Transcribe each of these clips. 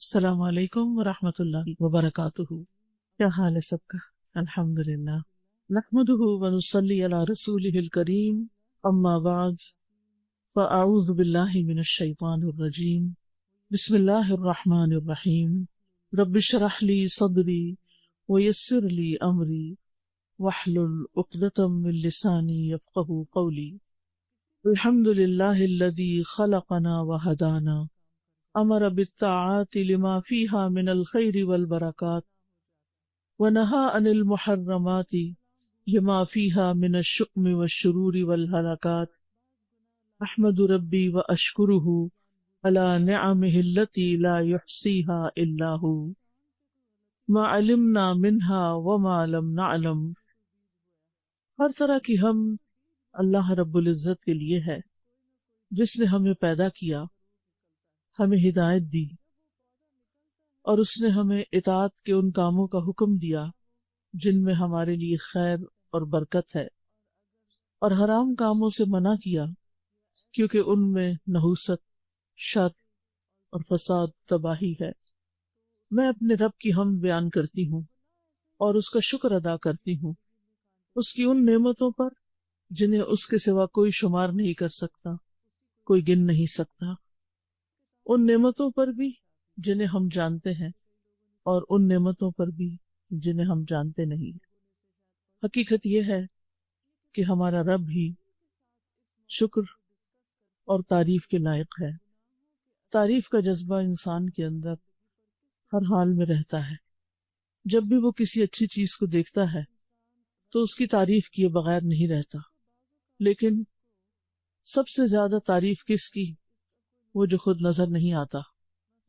السلام علیکم ورحمۃ اللہ وبرکاتہ۔ کیا حال ہے سب کا؟ الحمدللہ نحمده ونصلی علی رسولہ الکریم، اما بعد فاعوذ باللہ من الشیطان الرجیم، بسم اللہ الرحمن الرحیم۔ رب اشرح لی صدری ویسر لی امری واحلل عقدۃ من لسانی یفقهوا قولی۔ الحمد للہ الذی خلقنا وہدانا، امر بالطاعات لما فيها من الخير والبركات، ونهى عن المحرمات لما فيها من الشؤم والشرور والهلاكات۔ احمد ربي واشكره على نعمه التي لا يحصيها الا هو، ما علمنا منها وما لم نعلم۔ ہر طرح کی ہم اللہ رب العزت کے لیے ہے، جس نے ہمیں پیدا کیا، ہمیں ہدایت دی، اور اس نے ہمیں اطاعت کے ان کاموں کا حکم دیا جن میں ہمارے لیے خیر اور برکت ہے، اور حرام کاموں سے منع کیا کیونکہ ان میں نحوست، شر اور فساد، تباہی ہے۔ میں اپنے رب کی حمد بیان کرتی ہوں اور اس کا شکر ادا کرتی ہوں، اس کی ان نعمتوں پر جنہیں اس کے سوا کوئی شمار نہیں کر سکتا، کوئی گن نہیں سکتا، ان نعمتوں پر بھی جنہیں ہم جانتے ہیں اور ان نعمتوں پر بھی جنہیں ہم جانتے نہیں۔ حقیقت یہ ہے کہ ہمارا رب ہی شکر اور تعریف کے لائق ہے۔ تعریف کا جذبہ انسان کے اندر ہر حال میں رہتا ہے۔ جب بھی وہ کسی اچھی چیز کو دیکھتا ہے تو اس کی تعریف کیے بغیر نہیں رہتا، لیکن سب سے زیادہ تعریف کس کی؟ وہ جو خود نظر نہیں آتا،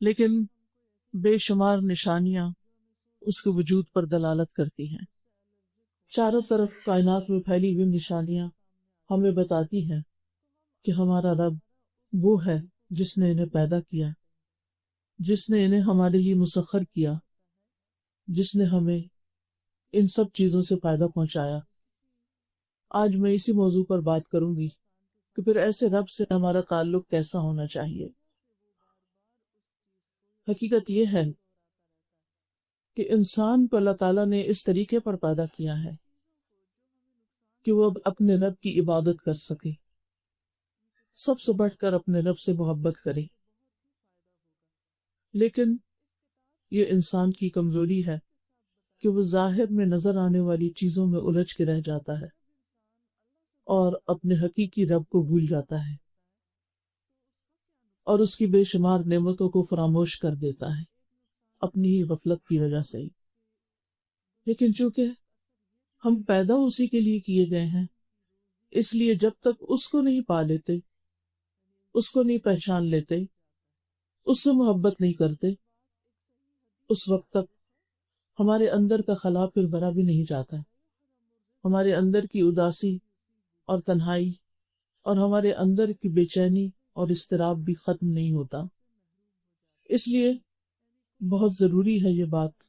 لیکن بے شمار نشانیاں اس کے وجود پر دلالت کرتی ہیں۔ چاروں طرف کائنات میں پھیلی ہوئی نشانیاں ہمیں بتاتی ہیں کہ ہمارا رب وہ ہے جس نے انہیں پیدا کیا، جس نے انہیں ہمارے لیے مسخر کیا، جس نے ہمیں ان سب چیزوں سے فائدہ پہنچایا۔ آج میں اسی موضوع پر بات کروں گی کہ پھر ایسے رب سے ہمارا تعلق کیسا ہونا چاہیے۔ حقیقت یہ ہے کہ انسان کو اللہ تعالیٰ نے اس طریقے پر پیدا کیا ہے کہ وہ اپنے رب کی عبادت کر سکے، سب سے بڑھ کر اپنے رب سے محبت کرے۔ لیکن یہ انسان کی کمزوری ہے کہ وہ ظاہر میں نظر آنے والی چیزوں میں الجھ کے رہ جاتا ہے اور اپنے حقیقی رب کو بھول جاتا ہے اور اس کی بے شمار نعمتوں کو فراموش کر دیتا ہے اپنی ہی غفلت کی وجہ سے۔ لیکن چونکہ ہم پیدا اسی کے لیے کیے گئے ہیں، اس لیے جب تک اس کو نہیں پا لیتے، اس کو نہیں پہچان لیتے، اس سے محبت نہیں کرتے، اس وقت تک ہمارے اندر کا خلا پھر بھرا بھی نہیں جاتا، ہمارے اندر کی اداسی اور تنہائی اور ہمارے اندر کی بے چینی اور اضطراب بھی ختم نہیں ہوتا۔ اس لیے بہت ضروری ہے یہ بات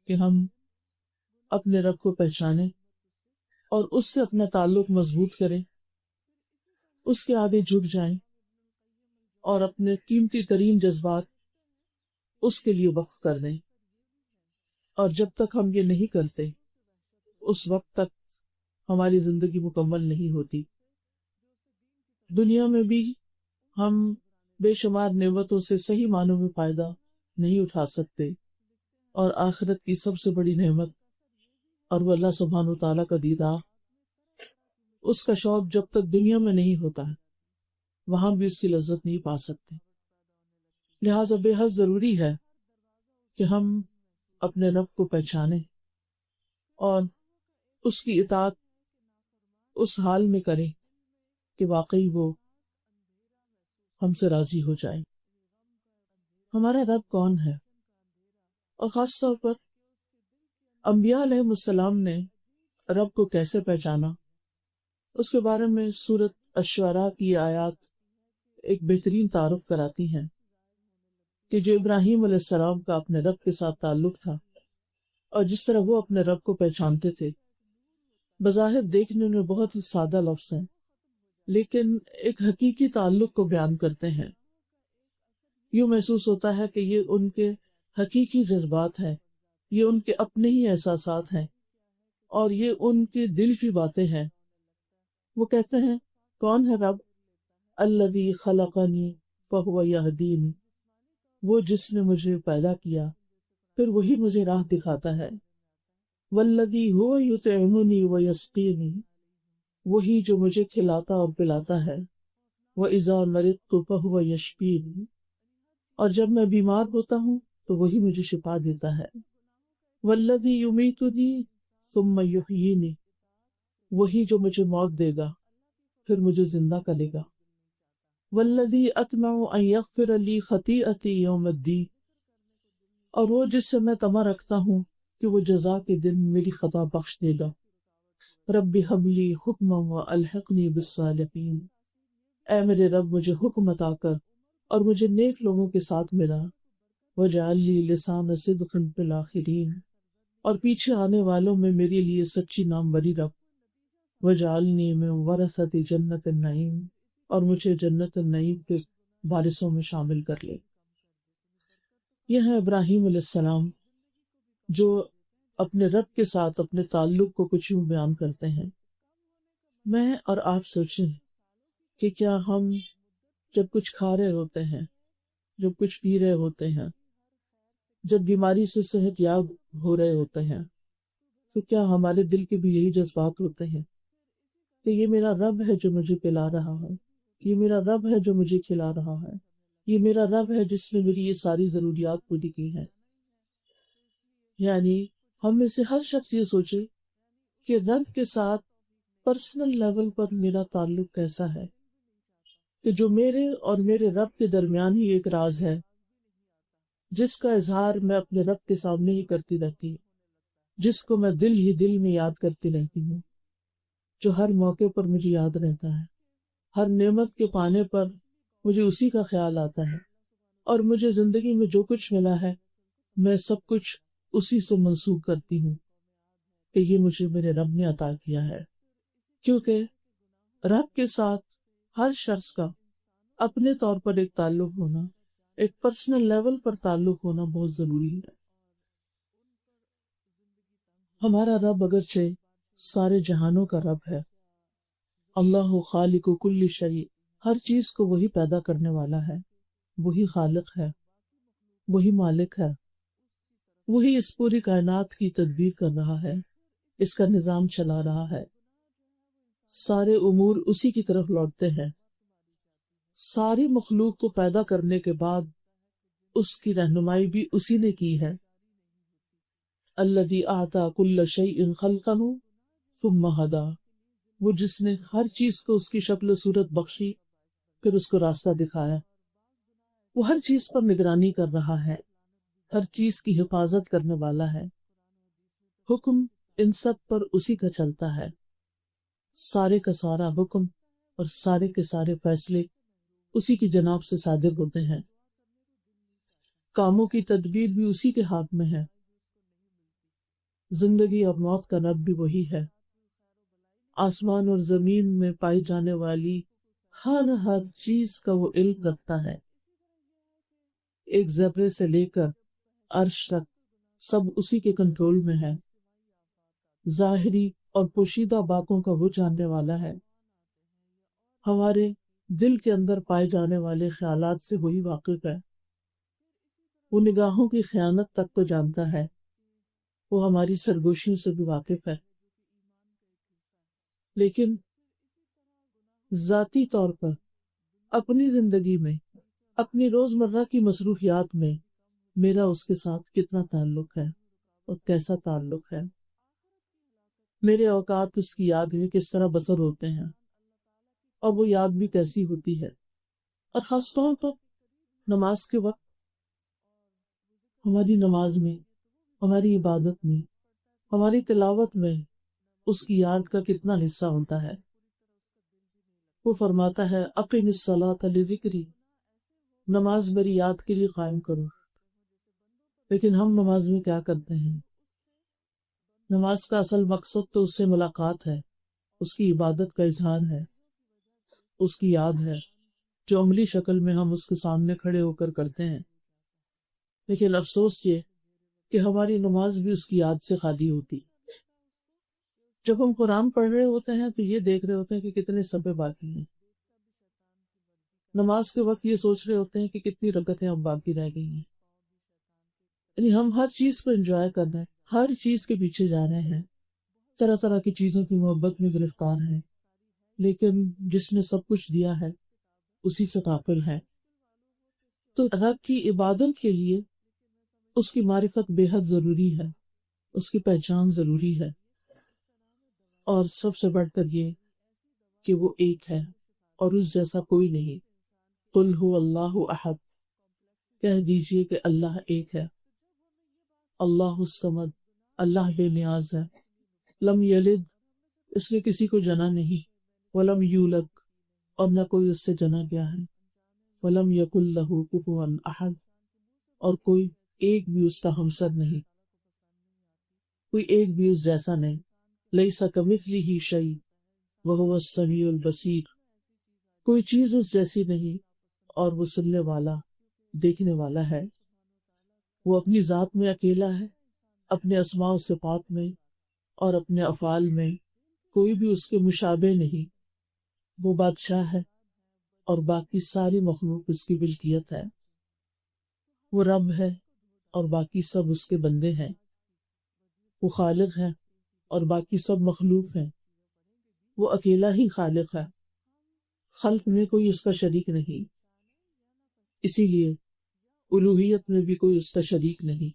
کہ ہم اپنے رب کو پہچانیں اور اس سے اپنا تعلق مضبوط کریں، اس کے آگے جھک جائیں اور اپنے قیمتی ترین جذبات اس کے لیے وقف کر دیں۔ اور جب تک ہم یہ نہیں کرتے، اس وقت تک ہماری زندگی مکمل نہیں ہوتی۔ دنیا میں بھی ہم بے شمار نعمتوں سے صحیح معنوں میں فائدہ نہیں اٹھا سکتے، اور آخرت کی سب سے بڑی نعمت اور وہ اللہ سبحانہ وتعالیٰ کا دیدار، اس کا شوق جب تک دنیا میں نہیں ہوتا ہے وہاں بھی اس کی لذت نہیں پا سکتے۔ لہٰذا بے حد ضروری ہے کہ ہم اپنے رب کو پہچانیں اور اس کی اطاعت اس حال میں کریں کہ واقعی وہ ہم سے راضی ہو جائے۔ ہمارا رب کون ہے؟ اور خاص طور پر انبیاء علیہ السلام نے رب کو کیسے پہچانا، اس کے بارے میں سورۃ الشعراء کی آیات ایک بہترین تعارف کراتی ہیں کہ جو ابراہیم علیہ السلام کا اپنے رب کے ساتھ تعلق تھا اور جس طرح وہ اپنے رب کو پہچانتے تھے، بظاہر دیکھنے میں بہت ہی سادہ لفظ ہیں، لیکن ایک حقیقی تعلق کو بیان کرتے ہیں۔ یوں محسوس ہوتا ہے کہ یہ ان کے حقیقی جذبات ہیں، یہ ان کے اپنے ہی احساسات ہیں اور یہ ان کے دل کی باتیں ہیں۔ وہ کہتے ہیں کون ہے رب؟ الذی خلقنی فہو یہدینی، وہ جس نے مجھے پیدا کیا پھر وہی مجھے راہ دکھاتا ہے۔ والذی هو یطعمنی ویسقینی، وہی جو مجھے کھلاتا اور پلاتا ہے۔ وَإِذَا مَرِضْتُ فَهُوَ يَشْفِينِ، اور جب میں بیمار ہوتا ہوں تو وہی مجھے شفا دیتا ہے۔ وَالَّذِي يُمِيتُنِي ثُمَّ يُحْيِينِ، وہی جو مجھے موت دے گا پھر مجھے زندہ کرے گا۔ وَالَّذِي أَطْمَعُ أَن يَغْفِرَ لِي خَطِيئَتِي يَوْمَ الدِّينِ، اور وہ جس سے میں طمع رکھتا ہوں کہ وہ جزا کے دن میری خطا بخش دے گا۔ رب هب لي حکما والحقنی بالصالحین، اے میرے رب مجھے حکم عطا کر اور مجھے نیک لوگوں کے ساتھ ملا۔ وجعل لي لسان صدق فی الآخرین، اور پیچھے آنے والوں میں میرے لیے سچی ناموری رب۔ وجعلنی من ورثۃ جنت النعیم، اور مجھے جنت النعیم کے وارثوں میں شامل کر لے۔ یہ ہے ابراہیم علیہ السلام جو اپنے رب کے ساتھ اپنے تعلق کو کچھ یوں بیان کرتے ہیں۔ میں اور آپ سوچیں کہ کیا ہم جب کچھ کھا رہے ہوتے ہیں، جب کچھ پی رہے ہوتے ہیں، جب بیماری سے صحت یاب ہو رہے ہوتے ہیں، تو کیا ہمارے دل کے بھی یہی جذبات ہوتے ہیں کہ یہ میرا رب ہے جو مجھے پلا رہا ہے، یہ میرا رب ہے جو مجھے کھلا رہا ہے، یہ میرا رب ہے جس نے میری یہ ساری ضروریات پوری کی ہیں؟ یعنی ہم میں سے ہر شخص یہ سوچے کہ رب کے ساتھ پرسنل لیول پر میرا تعلق کیسا ہے، کہ جو میرے اور میرے رب کے درمیان ہی ایک راز ہے جس کا اظہار میں اپنے رب کے سامنے ہی کرتی رہتی، جس کو میں دل ہی دل میں یاد کرتی رہتی ہوں، جو ہر موقع پر مجھے یاد رہتا ہے، ہر نعمت کے پانے پر مجھے اسی کا خیال آتا ہے، اور مجھے زندگی میں جو کچھ ملا ہے میں سب کچھ اسی سے منسوب کرتی ہوں کہ یہ مجھے میرے رب نے عطا کیا ہے۔ کیونکہ رب کے ساتھ ہر شخص کا اپنے طور پر ایک تعلق ہونا، ایک پرسنل لیول پر تعلق ہونا بہت ضروری ہے۔ ہمارا رب اگرچہ سارے جہانوں کا رب ہے، اللہ خالق کل شیء، ہر چیز کو وہی پیدا کرنے والا ہے، وہی خالق ہے، وہی مالک ہے، وہی اس پوری کائنات کی تدبیر کر رہا ہے، اس کا نظام چلا رہا ہے، سارے امور اسی کی طرف لوٹتے ہیں۔ ساری مخلوق کو پیدا کرنے کے بعد اس کی رہنمائی بھی اسی نے کی ہے۔ الذی اعطی کل شیء خلقہ ثم ہدی، وہ جس نے ہر چیز کو اس کی شکل و صورت بخشی پھر اس کو راستہ دکھایا۔ وہ ہر چیز پر نگرانی کر رہا ہے، ہر چیز کی حفاظت کرنے والا ہے۔ حکم ان سب پر اسی کا چلتا ہے، سارے کا سارا حکم اور سارے کے سارے فیصلے اسی کی جناب سے صادر ہوتے ہیں۔ کاموں کی تدبیر بھی اسی کے ہاتھ میں ہے۔ زندگی اور موت کا رب بھی وہی ہے۔ آسمان اور زمین میں پائی جانے والی ہر چیز کا وہ علم رکھتا ہے۔ ایک ذرے سے لے کر عرش تک سب اسی کے کنٹرول میں ہے۔ ظاہری اور پوشیدہ باتوں کا وہ جاننے والا ہے۔ ہمارے دل کے اندر پائے جانے والے خیالات سے وہی واقف ہے۔ وہ نگاہوں کی خیانت تک کو جانتا ہے، وہ ہماری سرگوشیوں سے بھی واقف ہے۔ لیکن ذاتی طور پر اپنی زندگی میں، اپنی روزمرہ کی مصروفیات میں میرا اس کے ساتھ کتنا تعلق ہے اور کیسا تعلق ہے، میرے اوقات اس کی یاد میں کس طرح بسر ہوتے ہیں، اور وہ یاد بھی کیسی ہوتی ہے۔ اور خاص طور پر نماز کے وقت ہماری نماز میں، ہماری عبادت میں، ہماری تلاوت میں اس کی یاد کا کتنا حصہ ہوتا ہے۔ وہ فرماتا ہے اقم الصلاۃ لذکری، نماز میری یاد کے لیے قائم کرو۔ لیکن ہم نماز میں کیا کرتے ہیں؟ نماز کا اصل مقصد تو اس سے ملاقات ہے، اس کی عبادت کا اظہار ہے، اس کی یاد ہے جو عملی شکل میں ہم اس کے سامنے کھڑے ہو کر کرتے ہیں۔ لیکن افسوس یہ کہ ہماری نماز بھی اس کی یاد سے خالی ہوتی. جب ہم قرآن پڑھ رہے ہوتے ہیں تو یہ دیکھ رہے ہوتے ہیں کہ کتنے صفحے باقی ہیں. نماز کے وقت یہ سوچ رہے ہوتے ہیں کہ کتنی رکعتیں اب باقی رہ گئی ہیں. یعنی ہم ہر چیز کو انجوائے کر رہے ہیں، ہر چیز کے پیچھے جا رہے ہیں، طرح طرح کی چیزوں کی محبت میں گرفتار ہیں، لیکن جس نے سب کچھ دیا ہے اسی سے غافل ہے. تو رب کی عبادت کے لیے اس کی معرفت بے حد ضروری ہے، اس کی پہچان ضروری ہے، اور سب سے بڑھ کر یہ کہ وہ ایک ہے اور اس جیسا کوئی نہیں. قل هو اللہ احد، کہہ دیجئے کہ اللہ ایک ہے. اللہ الصمد، اللہ بے نیاز ہے. لم یلد، اس نے کسی کو جنا نہیں. ولم یولد، اور نہ کوئی اس سے جنا گیا ہے. ولم یکن لہ کفوا احد، اور کوئی ایک بھی اس کا ہمسر نہیں، کوئی ایک بھی اس جیسا نہیں. لیس کمثلہ شیء وہو السمیع البصیر، کوئی چیز اس جیسی نہیں اور وہ سننے والا، دیکھنے والا ہے. وہ اپنی ذات میں اکیلا ہے، اپنے اسماء و صفات میں اور اپنے افعال میں کوئی بھی اس کے مشابہ نہیں. وہ بادشاہ ہے اور باقی ساری مخلوق اس کی ملکیت ہے. وہ رب ہے اور باقی سب اس کے بندے ہیں. وہ خالق ہے اور باقی سب مخلوق ہیں. وہ اکیلا ہی خالق ہے، خلق میں کوئی اس کا شریک نہیں. اسی لیے الوہیت میں بھی کوئی اس کا شریک نہیں.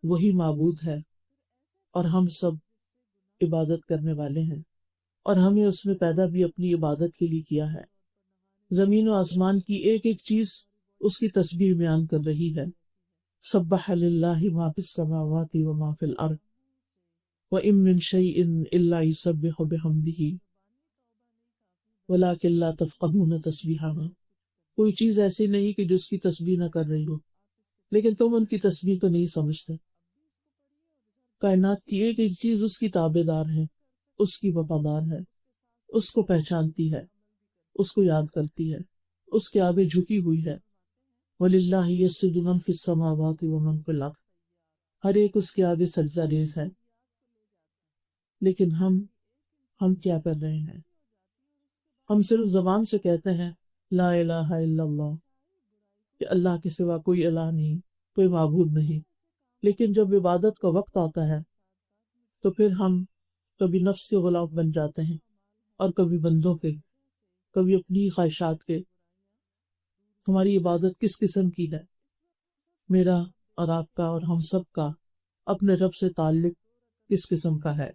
وہی معبود ہے اور ہم سب عبادت کرنے والے ہیں، اور ہمیں اس نے پیدا بھی اپنی عبادت کے لیے کیا ہے. زمین و آسمان کی ایک ایک چیز اس کی تسبیح بیان کر رہی ہے. سبح للہ ما فی السماوات و ما فی الارض وَإِن مِّن شَيْءٍ إِلَّا يُسَبِّحُ بِحَمْدِهِ وَلَٰكِن لَّا تَفْقَهُونَ تَسْبِيحَهُمْ. کوئی چیز ایسی نہیں کہ جو اس کی تسبیح نہ کر رہی ہو، لیکن تم ان کی تسبیح کو نہیں سمجھتے. کائنات کی ایک ایک چیز اس کی تابع دار ہے، اس کی وفادار ہے، اس کو پہچانتی ہے، اس کو یاد کرتی ہے، اس کے آگے جھکی ہوئی ہے. وَلِلَّهِ يَسْجُدُ مَن فِي السَّمَاوَاتِ وَمَن فِي الْأَرْضِ، ہر ایک اس کے آگے سجدہ ریز ہے. لیکن ہم کیا کر رہے ہیں؟ ہم صرف زبان سے کہتے ہیں لا الہ الا اللہ، کہ اللہ کے سوا کوئی الہ نہیں، کوئی معبود نہیں. لیکن جب عبادت کا وقت آتا ہے تو پھر ہم کبھی نفس کے غلام بن جاتے ہیں اور کبھی بندوں کے، کبھی اپنی خواہشات کے. ہماری عبادت کس قسم کی ہے؟ میرا اور آپ کا اور ہم سب کا اپنے رب سے تعلق کس قسم کا ہے؟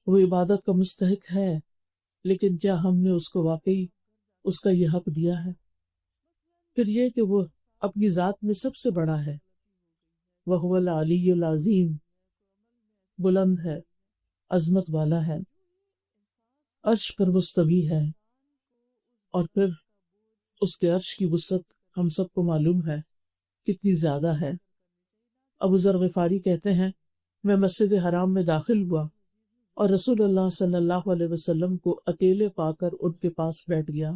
وہ عبادت کا مستحق ہے، لیکن کیا ہم نے اس کو واقعی اس کا یہ حق دیا ہے؟ پھر یہ کہ وہ اپنی ذات میں سب سے بڑا ہے. وَهُوَ الْعَلِيُّ الْعَظِيمُ، بلند ہے، عظمت والا ہے، عرش پر مستوی ہے. اور پھر اس کے عرش کی وسعت ہم سب کو معلوم ہے کتنی زیادہ ہے. ابو ذر غفاری کہتے ہیں میں مسجد حرام میں داخل ہوا اور رسول اللہ صلی اللہ علیہ وسلم کو اکیلے پا کر ان کے پاس بیٹھ گیا.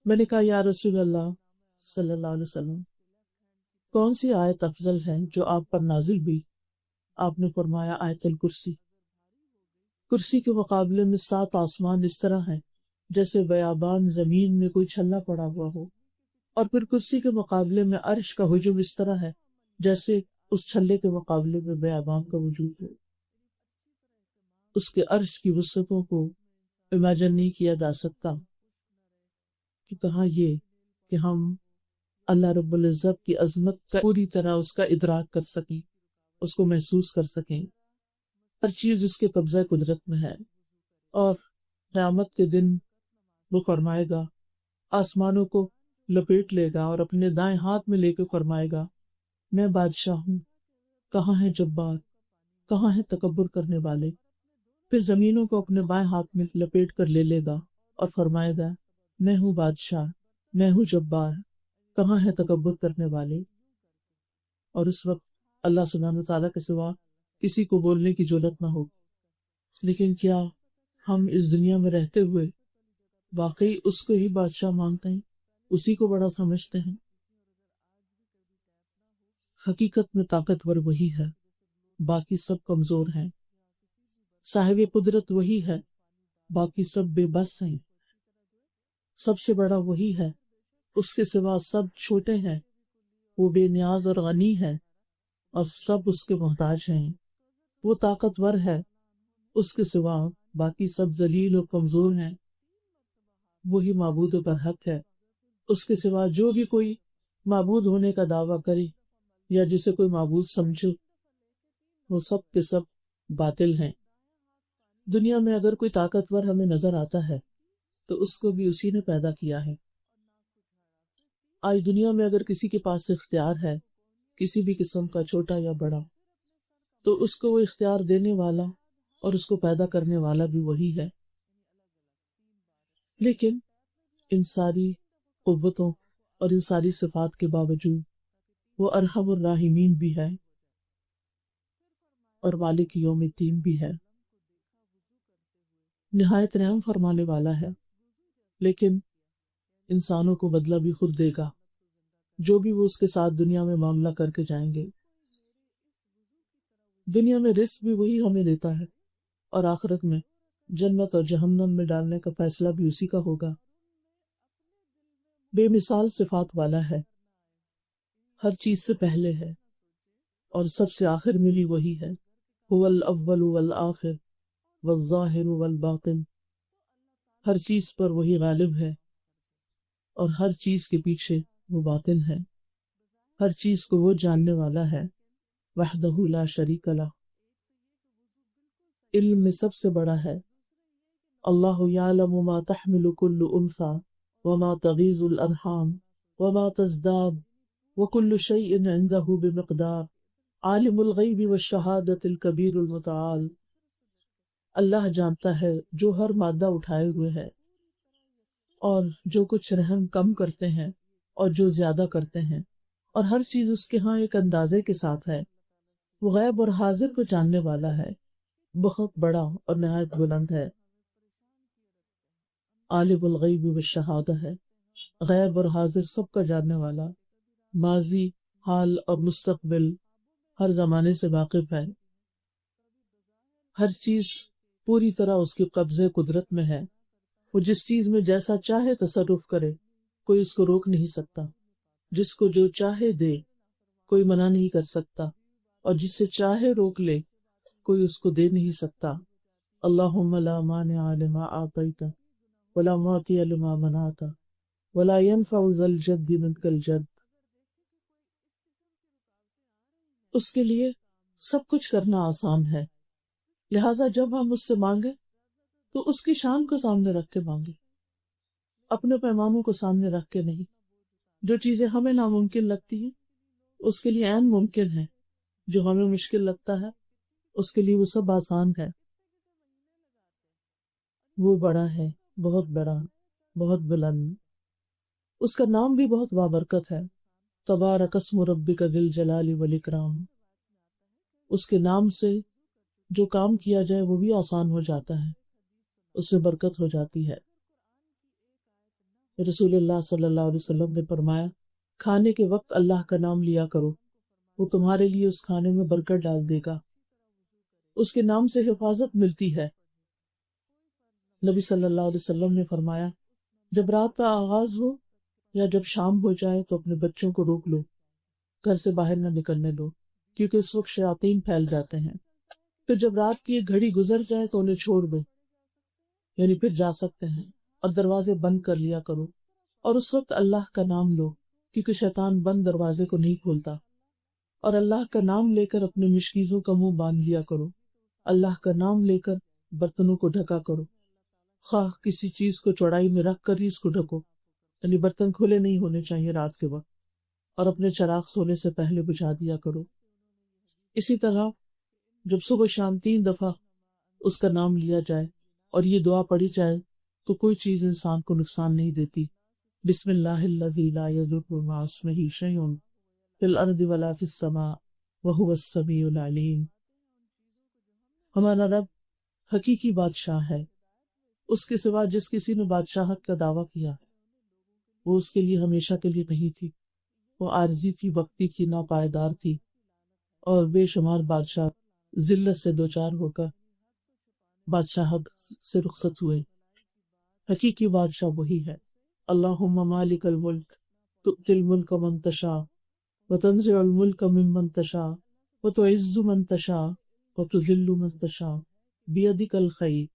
میں نے کہا یا رسول اللہ صلی اللہ علیہ وسلم، کون سی آیت افضل ہے جو آپ پر نازل ہوئی؟ آپ نے فرمایا آیت الکرسی. کرسی کے مقابلے میں 7 آسمان اس طرح ہیں جیسے بیابان زمین میں کوئی چھلا پڑا ہوا ہو، اور پھر کرسی کے مقابلے میں عرش کا حجم اس طرح ہے جیسے اس چھلے کے مقابلے میں بیابان کا وجود ہو. اس کے عرش کی وسعتوں کو امیجن نہیں کیا جا سکتا کہ کہاں یہ کہ ہم اللہ رب العزت کی عظمت کا پوری طرح اس کا ادراک کر سکیں، اس کو محسوس کر سکیں. ہر چیز اس کے قبضہ قدرت میں ہے. اور قیامت کے دن وہ فرمائے گا، آسمانوں کو لپیٹ لے گا اور اپنے دائیں ہاتھ میں لے کے فرمائے گا میں بادشاہ ہوں، کہاں ہے جبار، کہاں ہے تکبر کرنے والے. پھر زمینوں کو اپنے بائیں ہاتھ میں لپیٹ کر لے لے گا اور فرمائے گا میں ہوں بادشاہ، میں ہوں جبار، کہاں ہے تکبر کرنے والے. اور اس وقت اللہ سبحانہ وتعالیٰ کے سوا کسی کو بولنے کی جرات نہ ہو. لیکن کیا ہم اس دنیا میں رہتے ہوئے واقعی اس کو ہی بادشاہ مانتے ہیں، اسی کو بڑا سمجھتے ہیں؟ حقیقت میں طاقتور وہی ہے، باقی سب کمزور ہیں۔ صاحب قدرت وہی ہے، باقی سب بے بس ہیں۔ سب سے بڑا وہی ہے، اس کے سوا سب چھوٹے ہیں۔ وہ بے نیاز اور غنی ہے اور سب اس کے محتاج ہیں۔ وہ طاقتور ہے، اس کے سوا باقی سب ذلیل اور کمزور ہیں۔ وہی معبود برحق ہے، اس کے سوا جو بھی کوئی معبود ہونے کا دعویٰ کرے یا جسے کوئی معبود سمجھے، وہ سب کے سب باطل ہیں۔ دنیا میں اگر کوئی طاقتور ہمیں نظر آتا ہے تو اس کو بھی اسی نے پیدا کیا ہے۔ آج دنیا میں اگر کسی کے پاس اختیار ہے کسی بھی قسم کا، چھوٹا یا بڑا، تو اس کو وہ اختیار دینے والا اور اس کو پیدا کرنے والا بھی وہی ہے۔ لیکن ان ساری قوتوں اور ان ساری صفات کے باوجود وہ ارحم الراحمین بھی ہے اور مالک یوم الدین بھی ہے، نہایت رحم فرمانے والا ہے۔ لیکن انسانوں کو بدلہ بھی خود دے گا، جو بھی وہ اس کے ساتھ دنیا میں معاملہ کر کے جائیں گے۔ دنیا میں رزق بھی وہی ہمیں دیتا ہے اور آخرت میں جنت اور جہنم میں ڈالنے کا فیصلہ بھی اسی کا ہوگا۔ بے مثال صفات والا ہے، ہر چیز سے پہلے ہے اور سب سے آخر میں بھی وہی ہے۔ هو الاول والآخر والظاہر والباطن، ہر چیز پر وہی غالب ہے اور ہر چیز کے پیچھے وہ باطن ہے، ہر چیز کو وہ جاننے والا ہے۔ وحدہ لا شریک لہ، علم میں سب سے بڑا ہے۔ اللہ یعلم ما تحمل كل انثى وما تغیض الارحام وما تزداد وكل شیء عنده بمقدار عالم الغیب والشہادۃ الکبیر المتعال۔ اللہ جانتا ہے جو ہر مادہ اٹھائے ہوئے ہے اور جو کچھ رحم کم کرتے ہیں اور جو زیادہ کرتے ہیں، اور ہر چیز اس کے ہاں ایک اندازے کے ساتھ ہے۔ وہ غیب اور حاضر کو جاننے والا ہے، بہت بڑا اور نہایت بلند ہے۔ عالم الغیب والشہادہ ہے، غیب اور حاضر سب کا جاننے والا، ماضی، حال اور مستقبل ہر زمانے سے واقف ہے۔ ہر چیز پوری طرح اس کے قبضے قدرت میں ہے۔ وہ جس چیز میں جیسا چاہے تصرف کرے، کوئی اس کو روک نہیں سکتا۔ جس کو جو چاہے دے، کوئی منع نہیں کر سکتا، اور جس سے چاہے روک لے، کوئی اس کو دے نہیں سکتا۔ اللہم لا مانع لما اعطیت ولا معطی لما منعت ولا ينفع ذا الجد منک الجد۔ اس کے لیے سب کچھ کرنا آسان ہے، لہٰذا جب ہم اس سے مانگے تو اس کی شان کو سامنے رکھ کے مانگے، اپنے پیمانوں کو سامنے رکھ کے نہیں۔ جو چیزیں ہمیں ناممکن لگتی ہیں اس کے لیے عین ممکن ہے، جو ہمیں مشکل لگتا ہے اس کے لیے وہ سب آسان ہے۔ وہ بڑا ہے، بہت بڑا، بہت بلند، اس کا نام بھی بہت بابرکت ہے۔ تبارک اسم ربک ذی الجلال والاکرام، اس کے نام سے جو کام کیا جائے وہ بھی آسان ہو جاتا ہے، اس سے برکت ہو جاتی ہے۔ رسول اللہ صلی اللہ علیہ وسلم نے فرمایا، کھانے کے وقت اللہ کا نام لیا کرو، وہ تمہارے لیے اس کھانے میں برکت ڈال دے گا، اس کے نام سے حفاظت ملتی ہے۔ نبی صلی اللہ علیہ وسلم نے فرمایا، جب رات کا آغاز ہو یا جب شام ہو جائے تو اپنے بچوں کو روک لو، گھر سے باہر نہ نکلنے دو، کیونکہ اس وقت شیاطین پھیل جاتے ہیں۔ پھر جب رات کی ایک گھڑی گزر جائے تو انہیں چھوڑ دو، یعنی پھر جا سکتے ہیں، اور دروازے بند کر لیا کرو، اور اس وقت اللہ کا نام لو، کیونکہ شیطان بند دروازے کو نہیں کھولتا۔ اور اللہ کا نام لے کر اپنے مشکیزوں کا منہ باندھ لیا کرو، اللہ کا نام لے کر برتنوں کو ڈھکا کرو، خواہ کسی چیز کو چوڑائی میں رکھ کر ہی اس کو ڈھکو، یعنی برتن کھلے نہیں ہونے چاہیے رات کے وقت، اور اپنے چراغ سونے سے پہلے بجھا دیا کرو۔ اسی طرح جب صبح شام 3 دفعہ اس کا نام لیا جائے اور یہ دعا پڑھی جائے تو کوئی چیز انسان کو نقصان نہیں دیتی۔ بسم اللہ الذی لا یضر مع اسمہ شیء فی الارض ولا فی السماء وہو السمیع العلیم۔ ہمارا رب حقیقی بادشاہ ہے، اس کے سوا جس کسی نے بادشاہت کا دعویٰ کیا وہ اس کے لیے ہمیشہ کے لیے نہیں تھی، وہ عارضی تھی، وقتی تھی، ناپائیدار تھی، اور بے شمار بادشاہ ذلت سے دوچار ہو کر بادشاہت سے رخصت ہوئے۔ حقیقی بادشاہ وہی ہے۔ اللہم مالک الملک تؤتی الملک من تشاء وتنزع الملک ممن تشاء وتعز من تشاء وتذل من تشاء بیدک الخیر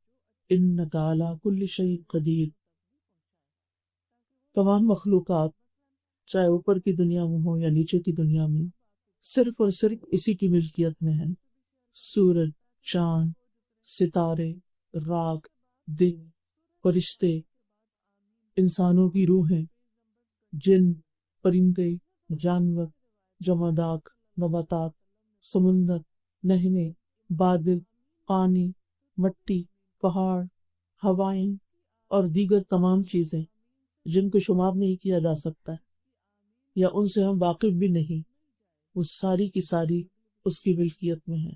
انک علی کل شیء قدیر۔ تمام مخلوقات چاہے اوپر کی دنیا میں ہو یا نیچے کی دنیا میں صرف اور صرف اسی کی ملکیت میں ہے۔ سورج، چاند، ستارے، راگ، دن، فرشتے، انسانوں کی روحیں، جن، پرندے، جانور، جمادات، نباتات، سمندر، نہریں، بادل، پانی، مٹی، پہاڑ، ہوائیں اور دیگر تمام چیزیں جن کو شمار نہیں کیا جا سکتا یا ان سے ہم واقف بھی نہیں، وہ ساری کی ساری اس کی ملکیت میں ہیں،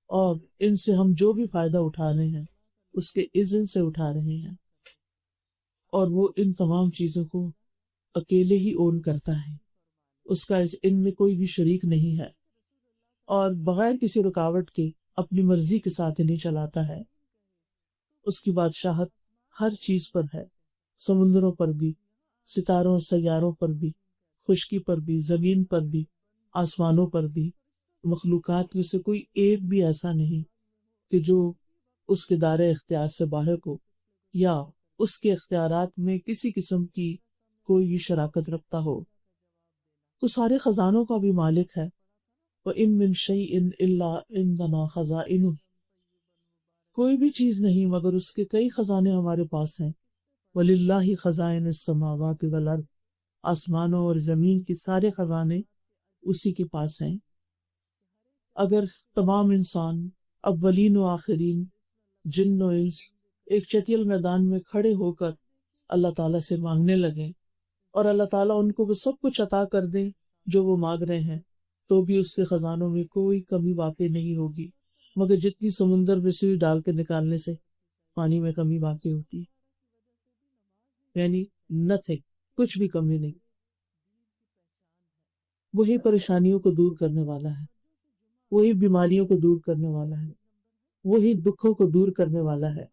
اور ان سے ہم جو بھی فائدہ اٹھا رہے ہیں اس کے اذن سے اٹھا رہے ہیں، اور وہ ان تمام چیزوں کو اکیلے ہی اون کرتا ہے، اس کا ان میں کوئی بھی شریک نہیں ہے، اور بغیر کسی رکاوٹ کے اپنی مرضی کے ساتھ انہیں چلاتا ہے۔ اس کی بادشاہت ہر چیز پر ہے، سمندروں پر بھی، ستاروں اور سیاروں پر بھی، خشکی پر بھی، زمین پر بھی، آسمانوں پر بھی۔ مخلوقات میں سے کوئی ایک بھی ایسا نہیں کہ جو اس کے دائرۂ اختیار سے باہر ہو یا اس کے اختیارات میں کسی قسم کی کوئی بھی شراکت رکھتا ہو۔ وہ سارے خزانوں کا بھی مالک ہے۔ وَإِن مِّن شَيْءٍ إِلَّا عِندَنَا خَزَائِنُهُ، کوئی بھی چیز نہیں مگر اس کے کئی خزانے ہمارے پاس ہیں۔ وَلِلَّهِ خَزَائِنُ السَّمَاوَاتِ وَالْأَرْضِ، آسمانوں اور زمین کے سارے خزانے اسی کے پاس ہیں۔ اگر تمام انسان، اولین و آخرین، جن و انس، ایک چتیل میدان میں کھڑے ہو کر اللہ تعالیٰ سے مانگنے لگے اور اللہ تعالیٰ ان کو وہ سب کچھ عطا کر دے جو وہ مانگ رہے ہیں، تو بھی اس کے خزانوں میں کوئی کمی واقع نہیں ہوگی، مگر جتنی سمندر میں سوئی ڈال کے نکالنے سے پانی میں کمی واقع ہوتی ہے، یعنی نتھنگ، کچھ بھی کمی نہیں۔ وہی پریشانیوں کو دور کرنے والا ہے، وہی بیماریوں کو دور کرنے والا ہے، وہی دکھوں کو دور کرنے والا ہے،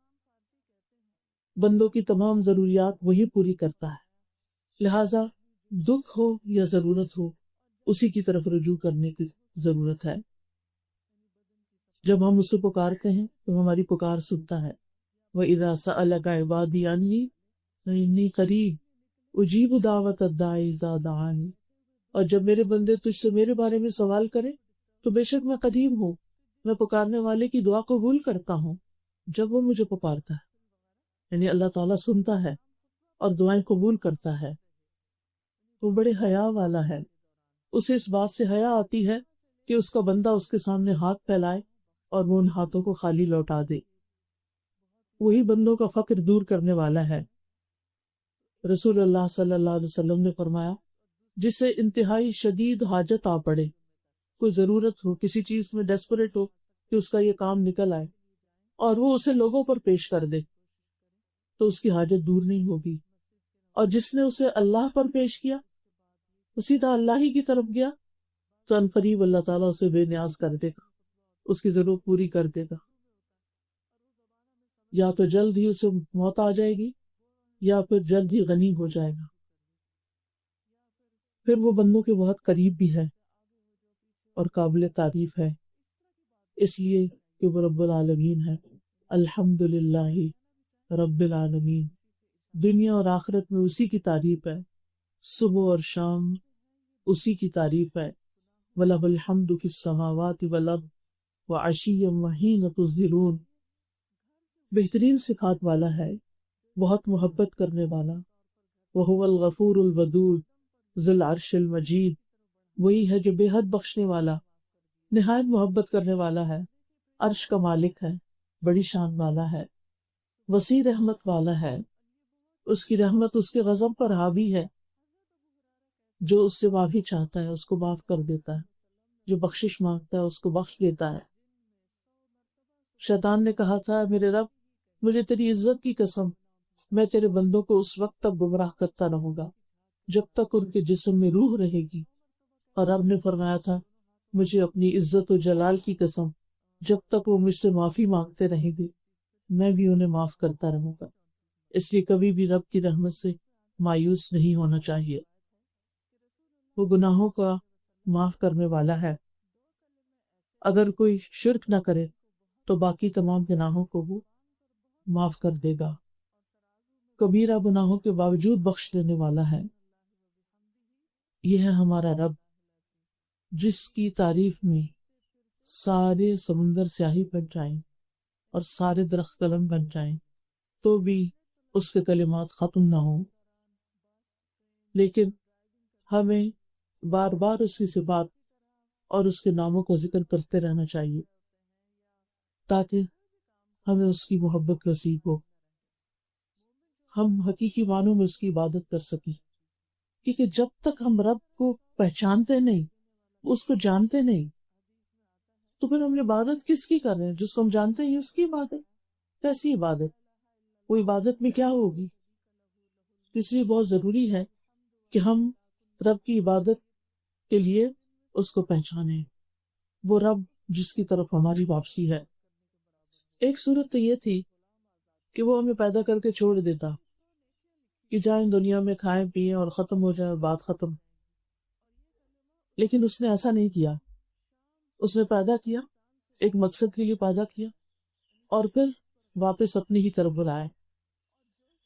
بندوں کی تمام ضروریات وہی پوری کرتا ہے۔ لہٰذا دکھ ہو یا ضرورت ہو، اسی کی طرف رجوع کرنے کی ضرورت ہے۔ جب ہم اسے پکارتے ہیں تو ہماری پکار سنتا ہے۔ وَإِذَا سَأَلَكَ عِبَادِي عَنِّي فَإِنِّي قَرِيبٌ أُجِيبُ دَعْوَةَ الدَّاعِ إِذَا دَعَانِ، اور جب میرے بندے تجھ سے میرے بارے میں سوال کریں تو بے شک میں قریب ہوں، میں پکارنے والے کی دعا قبول کرتا ہوں جب وہ مجھے پکارتا ہے۔ یعنی اللہ تعالیٰ سنتا ہے اور دعائیں قبول کرتا ہے۔ وہ بڑے حیا والا ہے، اسے اس بات سے حیا آتی ہے کہ اس کا بندہ اس کے سامنے ہاتھ پھیلائے اور وہ ان ہاتھوں کو خالی لوٹا دے۔ وہی بندوں کا فقر دور کرنے والا ہے۔ رسول اللہ صلی اللہ علیہ وسلم نے فرمایا، جسے انتہائی شدید حاجت آ پڑے، کوئی ضرورت ہو، کسی چیز میں ڈیسپریٹ ہو کہ اس کا یہ کام نکل آئے، اور وہ اسے لوگوں پر پیش کر دے تو اس کی حاجت دور نہیں ہوگی، اور جس نے اسے اللہ پر پیش کیا، وہ سیدھا اللہ ہی کی طرف گیا، تو عنقریب اللہ تعالیٰ اسے بے نیاز کر دے گا، اس کی ضرورت پوری کر دے گا۔ یا تو جلد ہی اسے موت آ جائے گی یا پھر جلد ہی غنی ہو جائے گا۔ پھر وہ بندوں کے بہت قریب بھی ہے اور قابل تعریف ہے، اس لیے کہ وہ رب العالمین ہے۔ الحمدللہ رب العالمین، دنیا اور آخرت میں اسی کی تعریف ہے، صبح اور شام اسی کی تعریف ہے۔ وَلَهُ الْحَمْدُ فِي السَّمَاوَاتِ وَالْأَرْضِ وَعَشِيًّا وَحِينَ تُظْهِرُونَ، بہترین صفات والا ہے، بہت محبت کرنے والا۔ وَهُوَ الْغَفُورُ الْوَدُودُ ذُو الْعَرْشِ الْمَجِيدُ، وہی ہے جو بے حد بخشنے والا، نہایت محبت کرنے والا ہے، عرش کا مالک ہے، بڑی شان والا ہے، وسیع رحمت والا ہے۔ اس کی رحمت اس کے غضب پر حاوی ہے، جو اس سے معافی چاہتا ہے اس کو معاف کر دیتا ہے، جو بخشش مانگتا ہے اس کو بخش دیتا ہے۔ شیطان نے کہا تھا، میرے رب مجھے تیری عزت کی قسم، میں تیرے بندوں کو اس وقت تک گمراہ کرتا رہوں گا جب تک ان کے جسم میں روح رہے گی. اور رب نے فرمایا تھا مجھے اپنی عزت و جلال کی قسم جب تک وہ مجھ سے معافی مانگتے رہیں گے میں بھی انہیں معاف کرتا رہوں گا. اس لیے کبھی بھی رب کی رحمت سے مایوس نہیں ہونا چاہیے. وہ گناہوں کا معاف کرنے والا ہے. اگر کوئی شرک نہ کرے تو باقی تمام گناہوں کو وہ معاف کر دے گا. کبیرہ گناہوں کے باوجود بخش دینے والا ہے. یہ ہے ہمارا رب جس کی تعریف میں سارے سمندر سیاہی بن جائیں اور سارے درخت قلم بن جائیں تو بھی اس کے کلمات ختم نہ ہوں. لیکن ہمیں بار بار اس کی صفات اور اس کے ناموں کو ذکر کرتے رہنا چاہیے تاکہ ہمیں اس کی محبت نصیب ہو، ہم حقیقی معنوں میں اس کی عبادت کر سکیں. کیونکہ جب تک ہم رب کو پہچانتے نہیں، اس کو جانتے نہیں، تو پھر ہم عبادت کس کی کر رہے ہیں؟ جس کو ہم جانتے ہیں اس کی عبادت. کیسی عبادت؟ وہ عبادت میں کیا ہوگی؟ اس لیے بہت ضروری ہے کہ ہم رب کی عبادت کے لیے اس کو پہچانیں، وہ رب جس کی طرف ہماری واپسی ہے. ایک صورت تو یہ تھی کہ وہ ہمیں پیدا کر کے چھوڑ دیتا کہ جائیں دنیا میں کھائیں پیئیں اور ختم ہو جائے، بات ختم. لیکن اس نے ایسا نہیں کیا. اس نے پیدا کیا، ایک مقصد کے لیے پیدا کیا اور پھر واپس اپنی ہی طرف بلائے.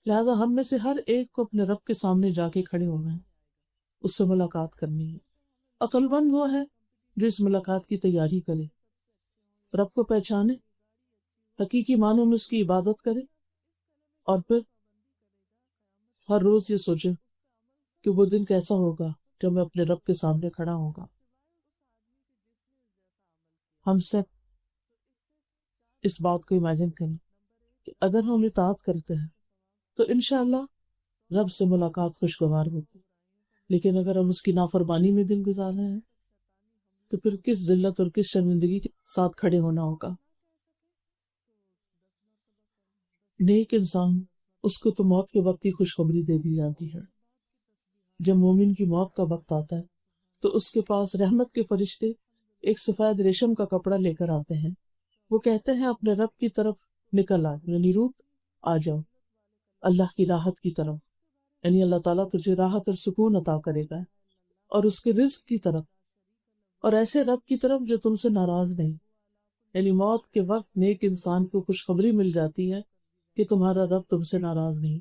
لہذا ہم میں سے ہر ایک کو اپنے رب کے سامنے جا کے کھڑے ہونا ہے، اس سے ملاقات کرنی ہے. عقل مند وہ ہے جو اس ملاقات کی تیاری کرے، رب کو پہچانے، حقیقی معنوں میں اس کی عبادت کرے اور پھر ہر روز یہ سوچے کہ وہ دن کیسا ہوگا جب میں اپنے رب کے سامنے کھڑا ہوں گا. ہم سب اس بات کو امیجن کریں کہ اگر ہم اطاعت کرتے ہیں تو انشاءاللہ رب سے ملاقات خوشگوار ہوگی. لیکن اگر ہم اس کی نافرمانی میں دن گزار رہے ہیں تو پھر کس ذلت اور کس شرمندگی کے ساتھ کھڑے ہونا ہوگا. نیک انسان اس کو تو موت کے وقت ہی خوشخبری دے دی جاتی ہے. جب مومن کی موت کا وقت آتا ہے تو اس کے پاس رحمت کے فرشتے ایک سفید ریشم کا کپڑا لے کر آتے ہیں. وہ کہتے ہیں اپنے رب کی طرف نکل آ، یعنی روت آ جاؤ، اللہ کی راحت کی طرف، یعنی اللہ تعالیٰ تجھے راحت اور سکون عطا کرے گا، اور اس کے رزق کی طرف، اور ایسے رب کی طرف جو تم سے ناراض نہیں. یعنی موت کے وقت نیک انسان کو خوشخبری مل جاتی ہے کہ تمہارا رب تم سے ناراض نہیں.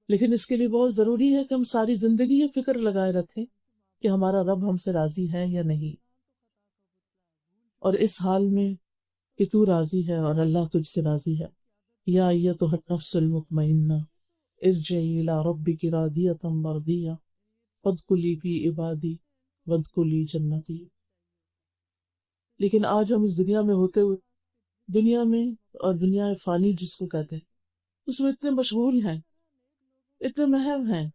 لیکن اس کے لیے بہت ضروری ہے کہ ہم ساری زندگی یہ فکر لگائے رکھیں کہ ہمارا رب ہم سے راضی ہے یا نہیں، اور اس حال میں کہ تو راضی ہے اور اللہ تجھ سے راضی ہے. یا ایتھا النفس المطمئنہ ارجعی الی ربک راضیۃ مرضیہ فادخلی فی عبادی وادخلی جنتی. لیکن آج ہم اس دنیا میں ہوتے ہوئے، دنیا میں اور دنیا فانی جس کو کہتے ہیں، اس میں اتنے مشغول ہیں، اتنے محو ہیں،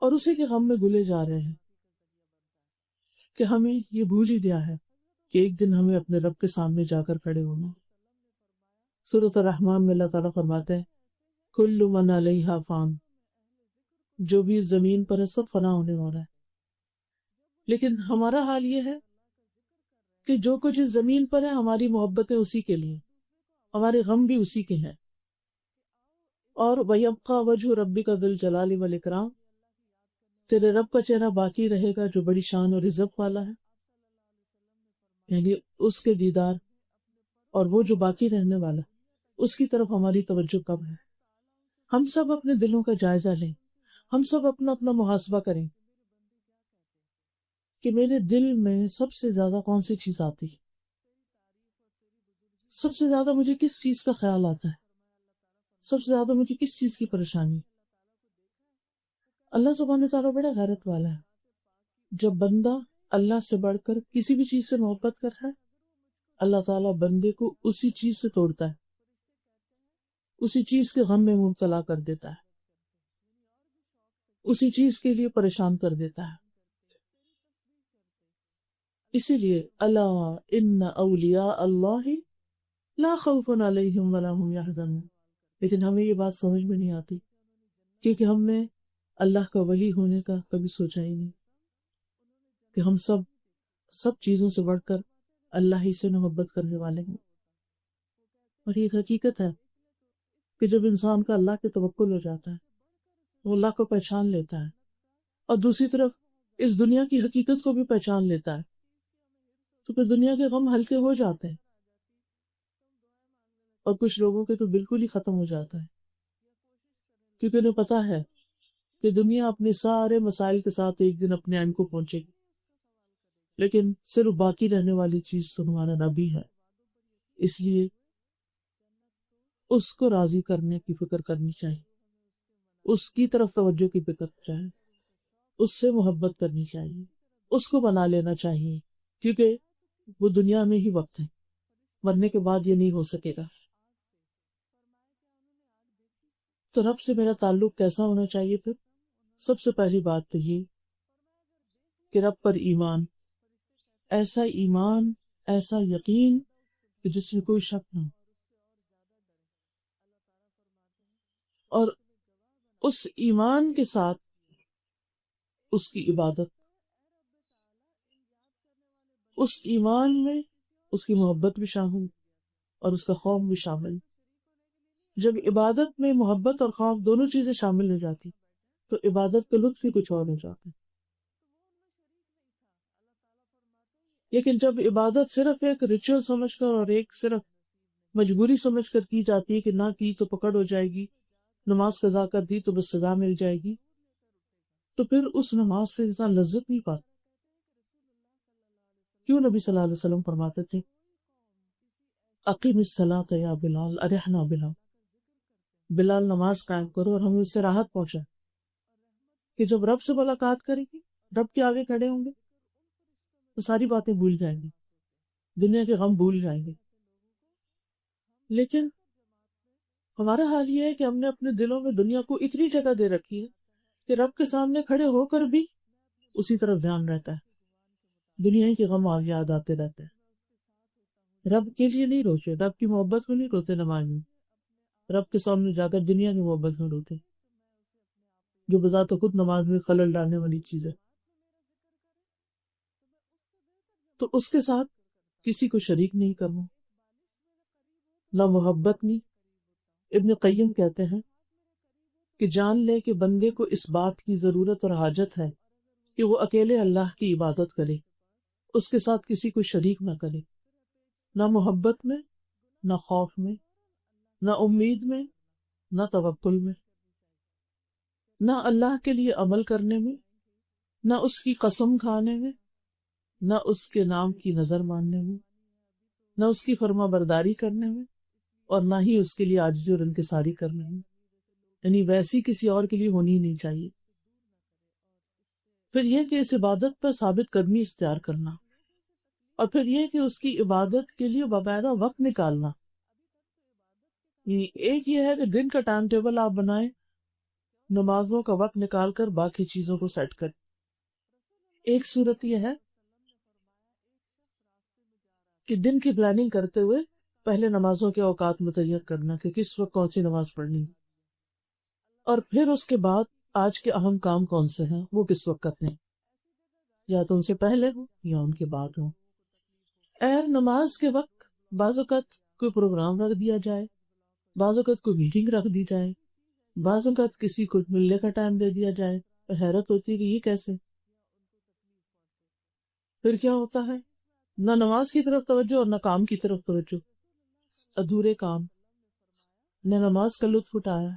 اور اسی کے غم میں گلے جا رہے ہیں کہ ہمیں یہ بھول ہی گیا ہے کہ ایک دن ہمیں اپنے رب کے سامنے جا کر کھڑے ہونا. سورۃ الرحمن میں اللہ تعالیٰ فرماتے ہیں کل من علیہا فان، جو بھی اس زمین پر ہے سب فنا ہونے والا ہے. لیکن ہمارا حال یہ ہے کہ جو کچھ اس زمین پر ہے ہماری محبتیں اسی کے لیے، ہمارے غم بھی اسی کے ہیں. اور وَيَبْقَى وَجْهُ رَبِّكَ ذُو الْجَلَالِ وَالْإِكْرَامِ، تیرے رب کا چہرہ باقی رہے گا جو بڑی شان اور عزت والا ہے. یعنی اس کے دیدار اور وہ جو باقی رہنے والا، اس کی طرف ہماری توجہ کب ہے. ہم سب اپنے دلوں کا جائزہ لیں، ہم سب اپنا اپنا محاسبہ کریں کہ میرے دل میں سب سے زیادہ کون سی چیز آتی ہے، سب سے زیادہ مجھے کس چیز کا خیال آتا ہے، سب سے زیادہ مجھے کس چیز کی پریشانی. اللہ سبحانہ تعالیٰ بڑا غیرت والا ہے. جب بندہ اللہ سے بڑھ کر کسی بھی چیز سے محبت کرتا ہے، اللہ تعالیٰ بندے کو اسی چیز سے توڑتا ہے، اسی چیز کے غم میں مبتلا کر دیتا ہے، اسی چیز کے لیے پریشان کر دیتا ہے. اسی لیے الا ان اولیاء اللہ لا خوف علیہم ولا هم یحزنون. لیکن ہمیں یہ بات سمجھ میں نہیں آتی کیونکہ ہم نے اللہ کا ولی ہونے کا کبھی سوچا ہی نہیں کہ ہم سب چیزوں سے بڑھ کر اللہ ہی سے محبت کرنے والے ہیں. اور یہ ایک حقیقت ہے کہ جب انسان کا اللہ پہ توکل ہو جاتا ہے وہ اللہ کو پہچان لیتا ہے اور دوسری طرف اس دنیا کی حقیقت کو بھی پہچان لیتا ہے تو پھر دنیا کے غم ہلکے ہو جاتے ہیں، اور کچھ لوگوں کے تو بالکل ہی ختم ہو جاتا ہے، کیونکہ انہیں پتا ہے کہ دنیا اپنے سارے مسائل کے ساتھ ایک دن اپنے اینڈ کو پہنچے گی، لیکن صرف باقی رہنے والی چیز تو ہمارا نبی ہے. اس لیے اس کو راضی کرنے کی فکر کرنی چاہیے، اس کی طرف توجہ کی فکر چاہیے، اس سے محبت کرنی چاہیے، اس کو بنا لینا چاہیے، کیونکہ وہ دنیا میں ہی وقت ہے، مرنے کے بعد یہ نہیں ہو سکے گا. تو رب سے میرا تعلق کیسا ہونا چاہیے؟ پھر سب سے پہلی بات تو یہ کہ رب پر ایمان، ایسا یقین کہ جس میں کوئی شک نہ ہو، اور اس ایمان کے ساتھ اس کی عبادت، اس ایمان میں اس کی محبت بھی شامل اور اس کا خوف بھی شامل. جب عبادت میں محبت اور خوف دونوں چیزیں شامل ہو جاتی تو عبادت کا لطف ہی کچھ اور ہو جاتا ہے. لیکن جب عبادت صرف ایک ریچول سمجھ کر اور ایک صرف مجبوری سمجھ کر کی جاتی ہے کہ نہ کی تو پکڑ ہو جائے گی، نماز قضا کر دی تو بس سزا مل جائے گی، تو پھر اس نماز سے انسان لذت نہیں پاتا. کیوں نبی صلی اللہ علیہ وسلم فرماتے تھے اقیم الصلاۃ یا بلال ارحنا بلال، بلال نماز قائم کرو اور ہمیں اس سے راحت پہنچا کہ جب رب سے ملاقات کرے گی، رب کے آگے کھڑے ہوں گے تو ساری باتیں بھول جائیں گے، دنیا کے غم بھول جائیں گے. لیکن ہمارا حال یہ ہے کہ ہم نے اپنے دلوں میں دنیا کو اتنی جگہ دے رکھی ہے کہ رب کے سامنے کھڑے ہو کر بھی اسی طرف دھیان رہتا ہے، دنیا کے غم آگے یاد آتے رہتے ہیں. رب کے لیے نہیں روتے، رب کی محبت میں نہیں روتے نماز میں، رب کے سامنے جا کر دنیا کی محبت میں روتے، جو بذات خود نماز میں خلل ڈالنے والی چیز ہے. تو اس کے ساتھ کسی کو شریک نہیں کرنا، نہ محبت نہیں. ابن قیم کہتے ہیں کہ جان لے کہ بندے کو اس بات کی ضرورت اور حاجت ہے کہ وہ اکیلے اللہ کی عبادت کرے، اس کے ساتھ کسی کو شریک نہ کرے، نہ محبت میں، نہ خوف میں، نہ امید میں، نہ توکل میں، نہ اللہ کے لیے عمل کرنے میں، نہ اس کی قسم کھانے میں، نہ اس کے نام کی نظر ماننے میں، نہ اس کی فرما برداری کرنے میں، اور نہ ہی اس کے لیے عاجزی اور انکساری کرنے میں. یعنی ویسی کسی اور کے لیے ہونی ہی نہیں چاہیے. پھر یہ کہ اس عبادت پر ثابت قدمی اختیار کرنا، اور پھر یہ کہ اس کی عبادت کے لیے باقاعدہ وقت نکالنا. یعنی ایک یہ ہے کہ دن کا ٹائم ٹیبل آپ بنائیں، نمازوں کا وقت نکال کر باقی چیزوں کو سیٹ کریں. ایک صورت یہ ہے کہ دن کی پلاننگ کرتے ہوئے پہلے نمازوں کے اوقات متعین کرنا کہ کس وقت کون سی نماز پڑھنی، اور پھر اس کے بعد آج کے اہم کام کون سے ہیں وہ کس وقت کرنے، یا تو ان سے پہلے ہو یا ان کے بعد ہو. اگر نماز کے وقت بعض اوقات کوئی پروگرام رکھ دیا جائے، بعض اوقات کوئی میٹنگ رکھ دی جائے، بعض اوقات کسی کو ملنے کا ٹائم دے دیا جائے، تو حیرت ہوتی ہے کہ یہ کیسے. پھر کیا ہوتا ہے، نہ نماز کی طرف توجہ اور نہ کام کی طرف توجہ، ادھورے کام، نہ نماز کا لطف اٹھایا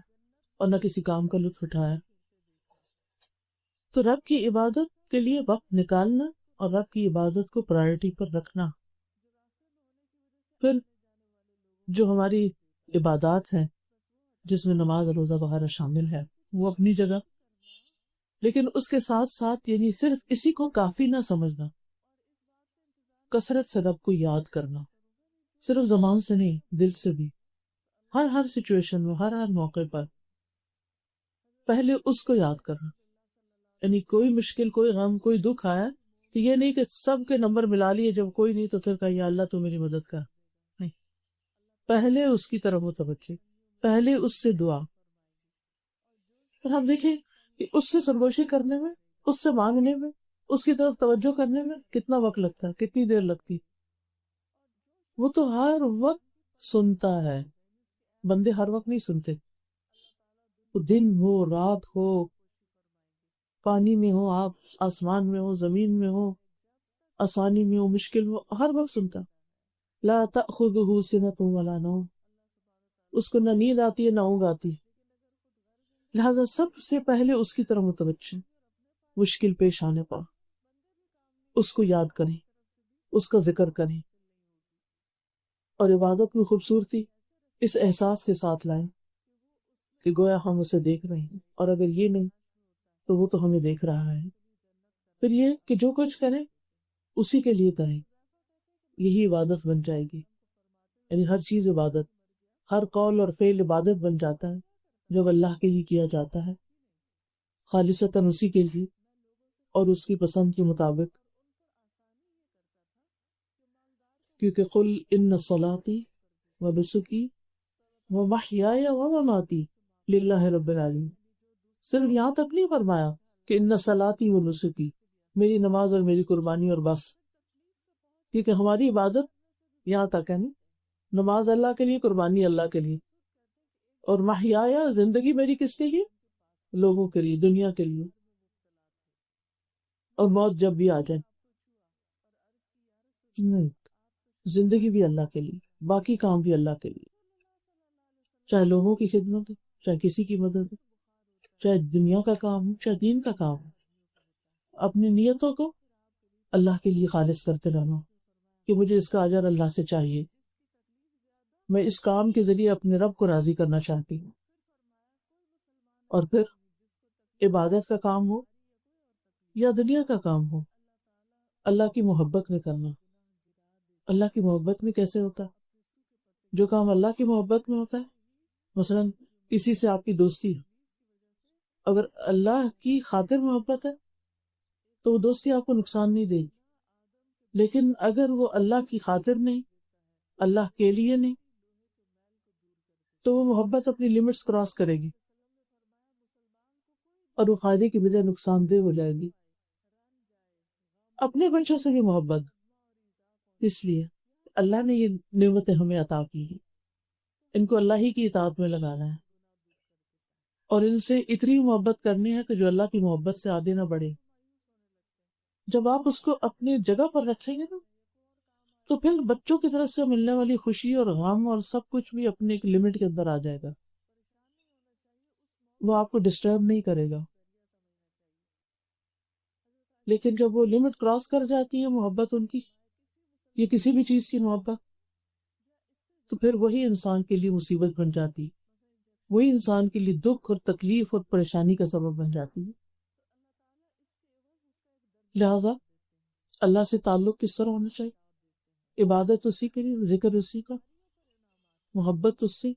اور نہ کسی کام کا لطف اٹھایا. تو رب کی عبادت کے لیے وقت نکالنا اور رب کی عبادت کو پرائرٹی پر رکھنا. پھر جو ہماری عبادات ہیں جس میں نماز روزہ وغیرہ شامل ہے وہ اپنی جگہ، لیکن اس کے ساتھ ساتھ یعنی صرف اسی کو کافی نہ سمجھنا، کثرت سے رب کو یاد کرنا، صرف زبان سے نہیں دل سے بھی، ہر سچویشن میں، ہر موقع پر پہلے اس کو یاد کرنا. یعنی کوئی مشکل، کوئی غم، کوئی دکھ آیا تو یہ نہیں کہ سب کے نمبر ملا لیے، جب کوئی نہیں تو پھر کہا یا اللہ تو میری مدد کر. نہیں، پہلے اس کی طرف متوجہ، پہلے اس سے دعا. اور آپ دیکھیں کہ اس سے سرگوشی کرنے میں، اس سے مانگنے میں، اس کی طرف توجہ کرنے میں کتنا وقت لگتا ہے، کتنی دیر لگتی. وہ تو ہر وقت سنتا ہے. بندے ہر وقت نہیں سنتے. وہ دن ہو، رات ہو، پانی میں ہو، آپ آسمان میں ہو، زمین میں ہو، آسانی میں ہو، مشکل میں ہو، ہر وقت سنتا. لا تأخذہ سنۃ ولا نوم، اس کو نہ نیند آتی ہے نہ اونگ آتی. لہذا سب سے پہلے اس کی طرف متوجہ، مشکل پیش آنے پر اس کو یاد کریں، اس کا ذکر کریں، اور عبادت میں خوبصورتی اس احساس کے ساتھ لائیں کہ گویا ہم اسے دیکھ رہے ہیں، اور اگر یہ نہیں تو وہ تو ہمیں دیکھ رہا ہے. پھر یہ کہ جو کچھ کریں اسی کے لیے کریں، یہی عبادت بن جائے گی. یعنی ہر چیز عبادت، ہر قول اور فعل عبادت بن جاتا ہے جب اللہ کے لیے کیا جاتا ہے، خالصتاً اسی کے لیے اور اس کی پسند کے مطابق. کیونکہ قل ان صلاتی و نسکی و محیای و مماتی للہ رب العالمین، صرف یہاں تک نہیں فرمایا کہ ان صلاتی و نسکی، میری نماز اور میری قربانی اور بس. کیونکہ ہماری عبادت یہاں تک ہے نا، نماز اللہ کے لیے، قربانی اللہ کے لیے، اور محیایا زندگی میری کس کے لیے؟ لوگوں کے لیے، دنیا کے لیے، اور موت جب بھی آ جائے نہیں، زندگی بھی اللہ کے لیے، باقی کام بھی اللہ کے لیے، چاہے لوگوں کی خدمت ہو، چاہے کسی کی مدد ہو، چاہے دنیا کا کام ہو، چاہے دین کا کام ہو. اپنی نیتوں کو اللہ کے لیے خالص کرتے رہنا کہ مجھے اس کا اجر اللہ سے چاہیے، میں اس کام کے ذریعے اپنے رب کو راضی کرنا چاہتی ہوں. اور پھر عبادت کا کام ہو یا دنیا کا کام ہو، اللہ کی محبت میں کرنا. اللہ کی محبت میں کیسے ہوتا ہے؟ جو کام اللہ کی محبت میں ہوتا ہے، مثلا کسی سے آپ کی دوستی ہے، اگر اللہ کی خاطر محبت ہے تو وہ دوستی آپ کو نقصان نہیں دے گی. لیکن اگر وہ اللہ کی خاطر نہیں، اللہ کے لیے نہیں، تو وہ محبت اپنی لمٹس کراس کرے گی اور وہ فائدے کی بجائے نقصان دہ ہو جائے گی. اپنے بچوں سے بھی محبت، اس لیے اللہ نے یہ نعمتیں ہمیں عطا کی ہیں، ان کو اللہ ہی کی اطاعت میں لگانا ہے، اور ان سے اتنی محبت کرنی ہے کہ جو اللہ کی محبت سے آگے نہ بڑھے. جب آپ اس کو اپنی جگہ پر رکھیں گے نا، تو پھر بچوں کی طرف سے ملنے والی خوشی اور غم اور سب کچھ بھی اپنے ایک لمٹ کے اندر آ جائے گا، وہ آپ کو ڈسٹرب نہیں کرے گا. لیکن جب وہ لمٹ کراس کر جاتی ہے محبت ان کی، یہ کسی بھی چیز کی محبت، تو پھر وہی انسان کے لیے مصیبت بن جاتی، وہی انسان کے لیے دکھ اور تکلیف اور پریشانی کا سبب بن جاتی ہے. لہذا اللہ سے تعلق کس طرح ہونا چاہیے؟ عبادت اسی کے لیے، ذکر اسی کا، محبت اس سے،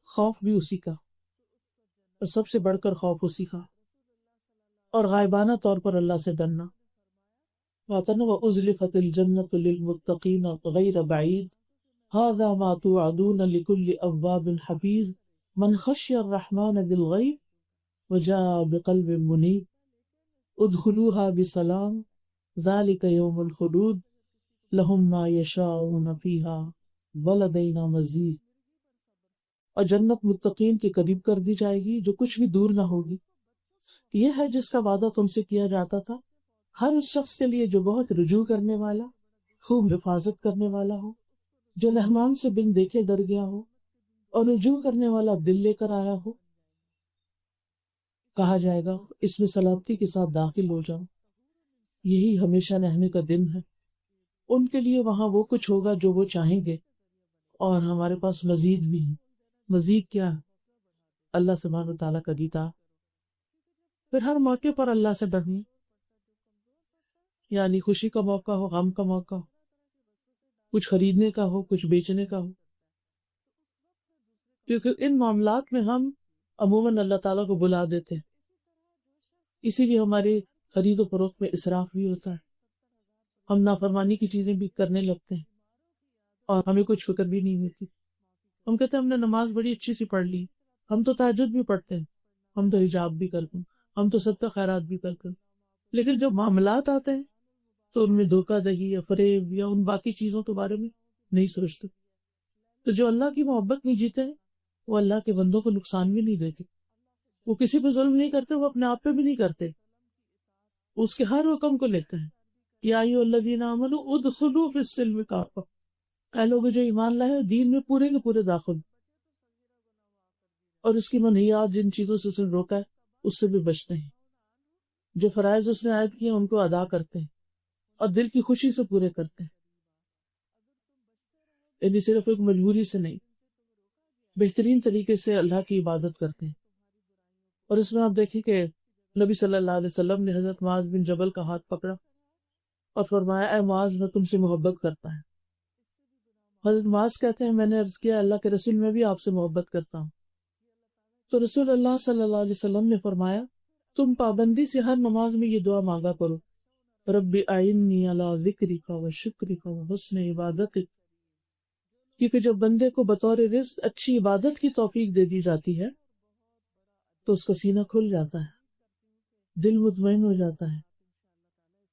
خوف بھی اسی کا، اور سب سے بڑھ کر خوف اسی کا، اور غائبانہ طور پر اللہ سے ڈرنا. وَأُزْلِفَتِ الْجَنَّةُ لِلْمُتَّقِينَ غَيْرَ بَعِيدٍ هَذَا مَا تُوعَدُونَ لِكُلِّ أَوَّابٍ حَفِيظٍ مَنْ خَشِيَ الرَّحْمَنَ بِالْغَيْبِ وَجَاءَ بِقَلْبٍ مُنِيبٍ ادْخُلُوهَا بِسَلَامٍ ذَلِكَ يَوْمُ الْخُلُودِ لَهُم مَّا يَشَاءُونَ فِيهَا وَلَدَيْنَا مَزِيدٌ. اور جنت متقین کے قریب کر دی جائے گی جو کچھ بھی دور نہ ہوگی. یہ ہے جس کا وعدہ تم سے کیا جاتا تھا، ہر اس شخص کے لیے جو بہت رجوع کرنے والا، خوب حفاظت کرنے والا ہو، جو رحمان سے بن دیکھے ڈر گیا ہو، اور رجوع کرنے والا دل لے کر آیا ہو. کہا جائے گا اس میں سلامتی کے ساتھ داخل ہو جاؤ، یہی ہمیشہ رہنے کا دن ہے. ان کے لیے وہاں وہ کچھ ہوگا جو وہ چاہیں گے، اور ہمارے پاس مزید بھی ہے. مزید کیا؟ اللہ سبحانہ وتعالیٰ کا دیتا. پھر ہر موقع پر اللہ سے ڈرنی، یعنی خوشی کا موقع ہو، غم کا موقع ہو، کچھ خریدنے کا ہو، کچھ بیچنے کا ہو، کیونکہ ان معاملات میں ہم عموماً اللہ تعالیٰ کو بلا دیتے ہیں. اسی لیے ہماری خرید و فروخت میں اسراف بھی ہوتا ہے، ہم نافرمانی کی چیزیں بھی کرنے لگتے ہیں اور ہمیں کچھ فکر بھی نہیں ہوتی. ہم کہتے ہیں ہم نے نماز بڑی اچھی سی پڑھ لی، ہم تو تہجد بھی پڑھتے ہیں، ہم تو حجاب بھی کرتے ہیں، ہم تو صدقہ خیرات بھی کرتے ہیں، لیکن جب معاملات آتے ہیں تو ان میں دھوکہ دہی یا فریب یا ان باقی چیزوں کے بارے میں نہیں سوچتے. تو جو اللہ کی محبت میں جیتے ہیں وہ اللہ کے بندوں کو نقصان بھی نہیں دیتے، وہ کسی پہ ظلم نہیں کرتے، وہ اپنے آپ پہ بھی نہیں کرتے، وہ اس کے ہر حکم کو لیتے ہیں. یا ایھا الذین آمنوا ادخلوا فی السلم کافہ، اے لوگ جو ایمان لائے دین میں پورے کے پورے داخل، اور اس کی منہیات جن چیزوں سے اس نے روکا ہے اس سے بھی بچتے ہیں، جو فرائض اس نے عائد کیے ان کو ادا کرتے ہیں اور دل کی خوشی سے پورے کرتے ہیں، یعنی صرف ایک مجبوری سے نہیں، بہترین طریقے سے اللہ کی عبادت کرتے ہیں. اور اس میں آپ دیکھیں کہ نبی صلی اللہ علیہ وسلم نے حضرت معاذ بن جبل کا ہاتھ پکڑا اور فرمایا اے معاذ میں تم سے محبت کرتا ہوں. حضرت معاذ کہتے ہیں میں نے عرض کیا اللہ کے رسول میں بھی آپ سے محبت کرتا ہوں. تو رسول اللہ صلی اللہ علیہ وسلم نے فرمایا تم پابندی سے ہر نماز میں یہ دعا مانگا کرو، رب اعنی علی ذکرک و شکرک و حسن عبادتک، کیونکہ جب بندے کو بطور رزق اچھی عبادت کی توفیق دے دی جاتی ہے تو اس کا سینہ کھل جاتا ہے، دل مطمئن ہو جاتا ہے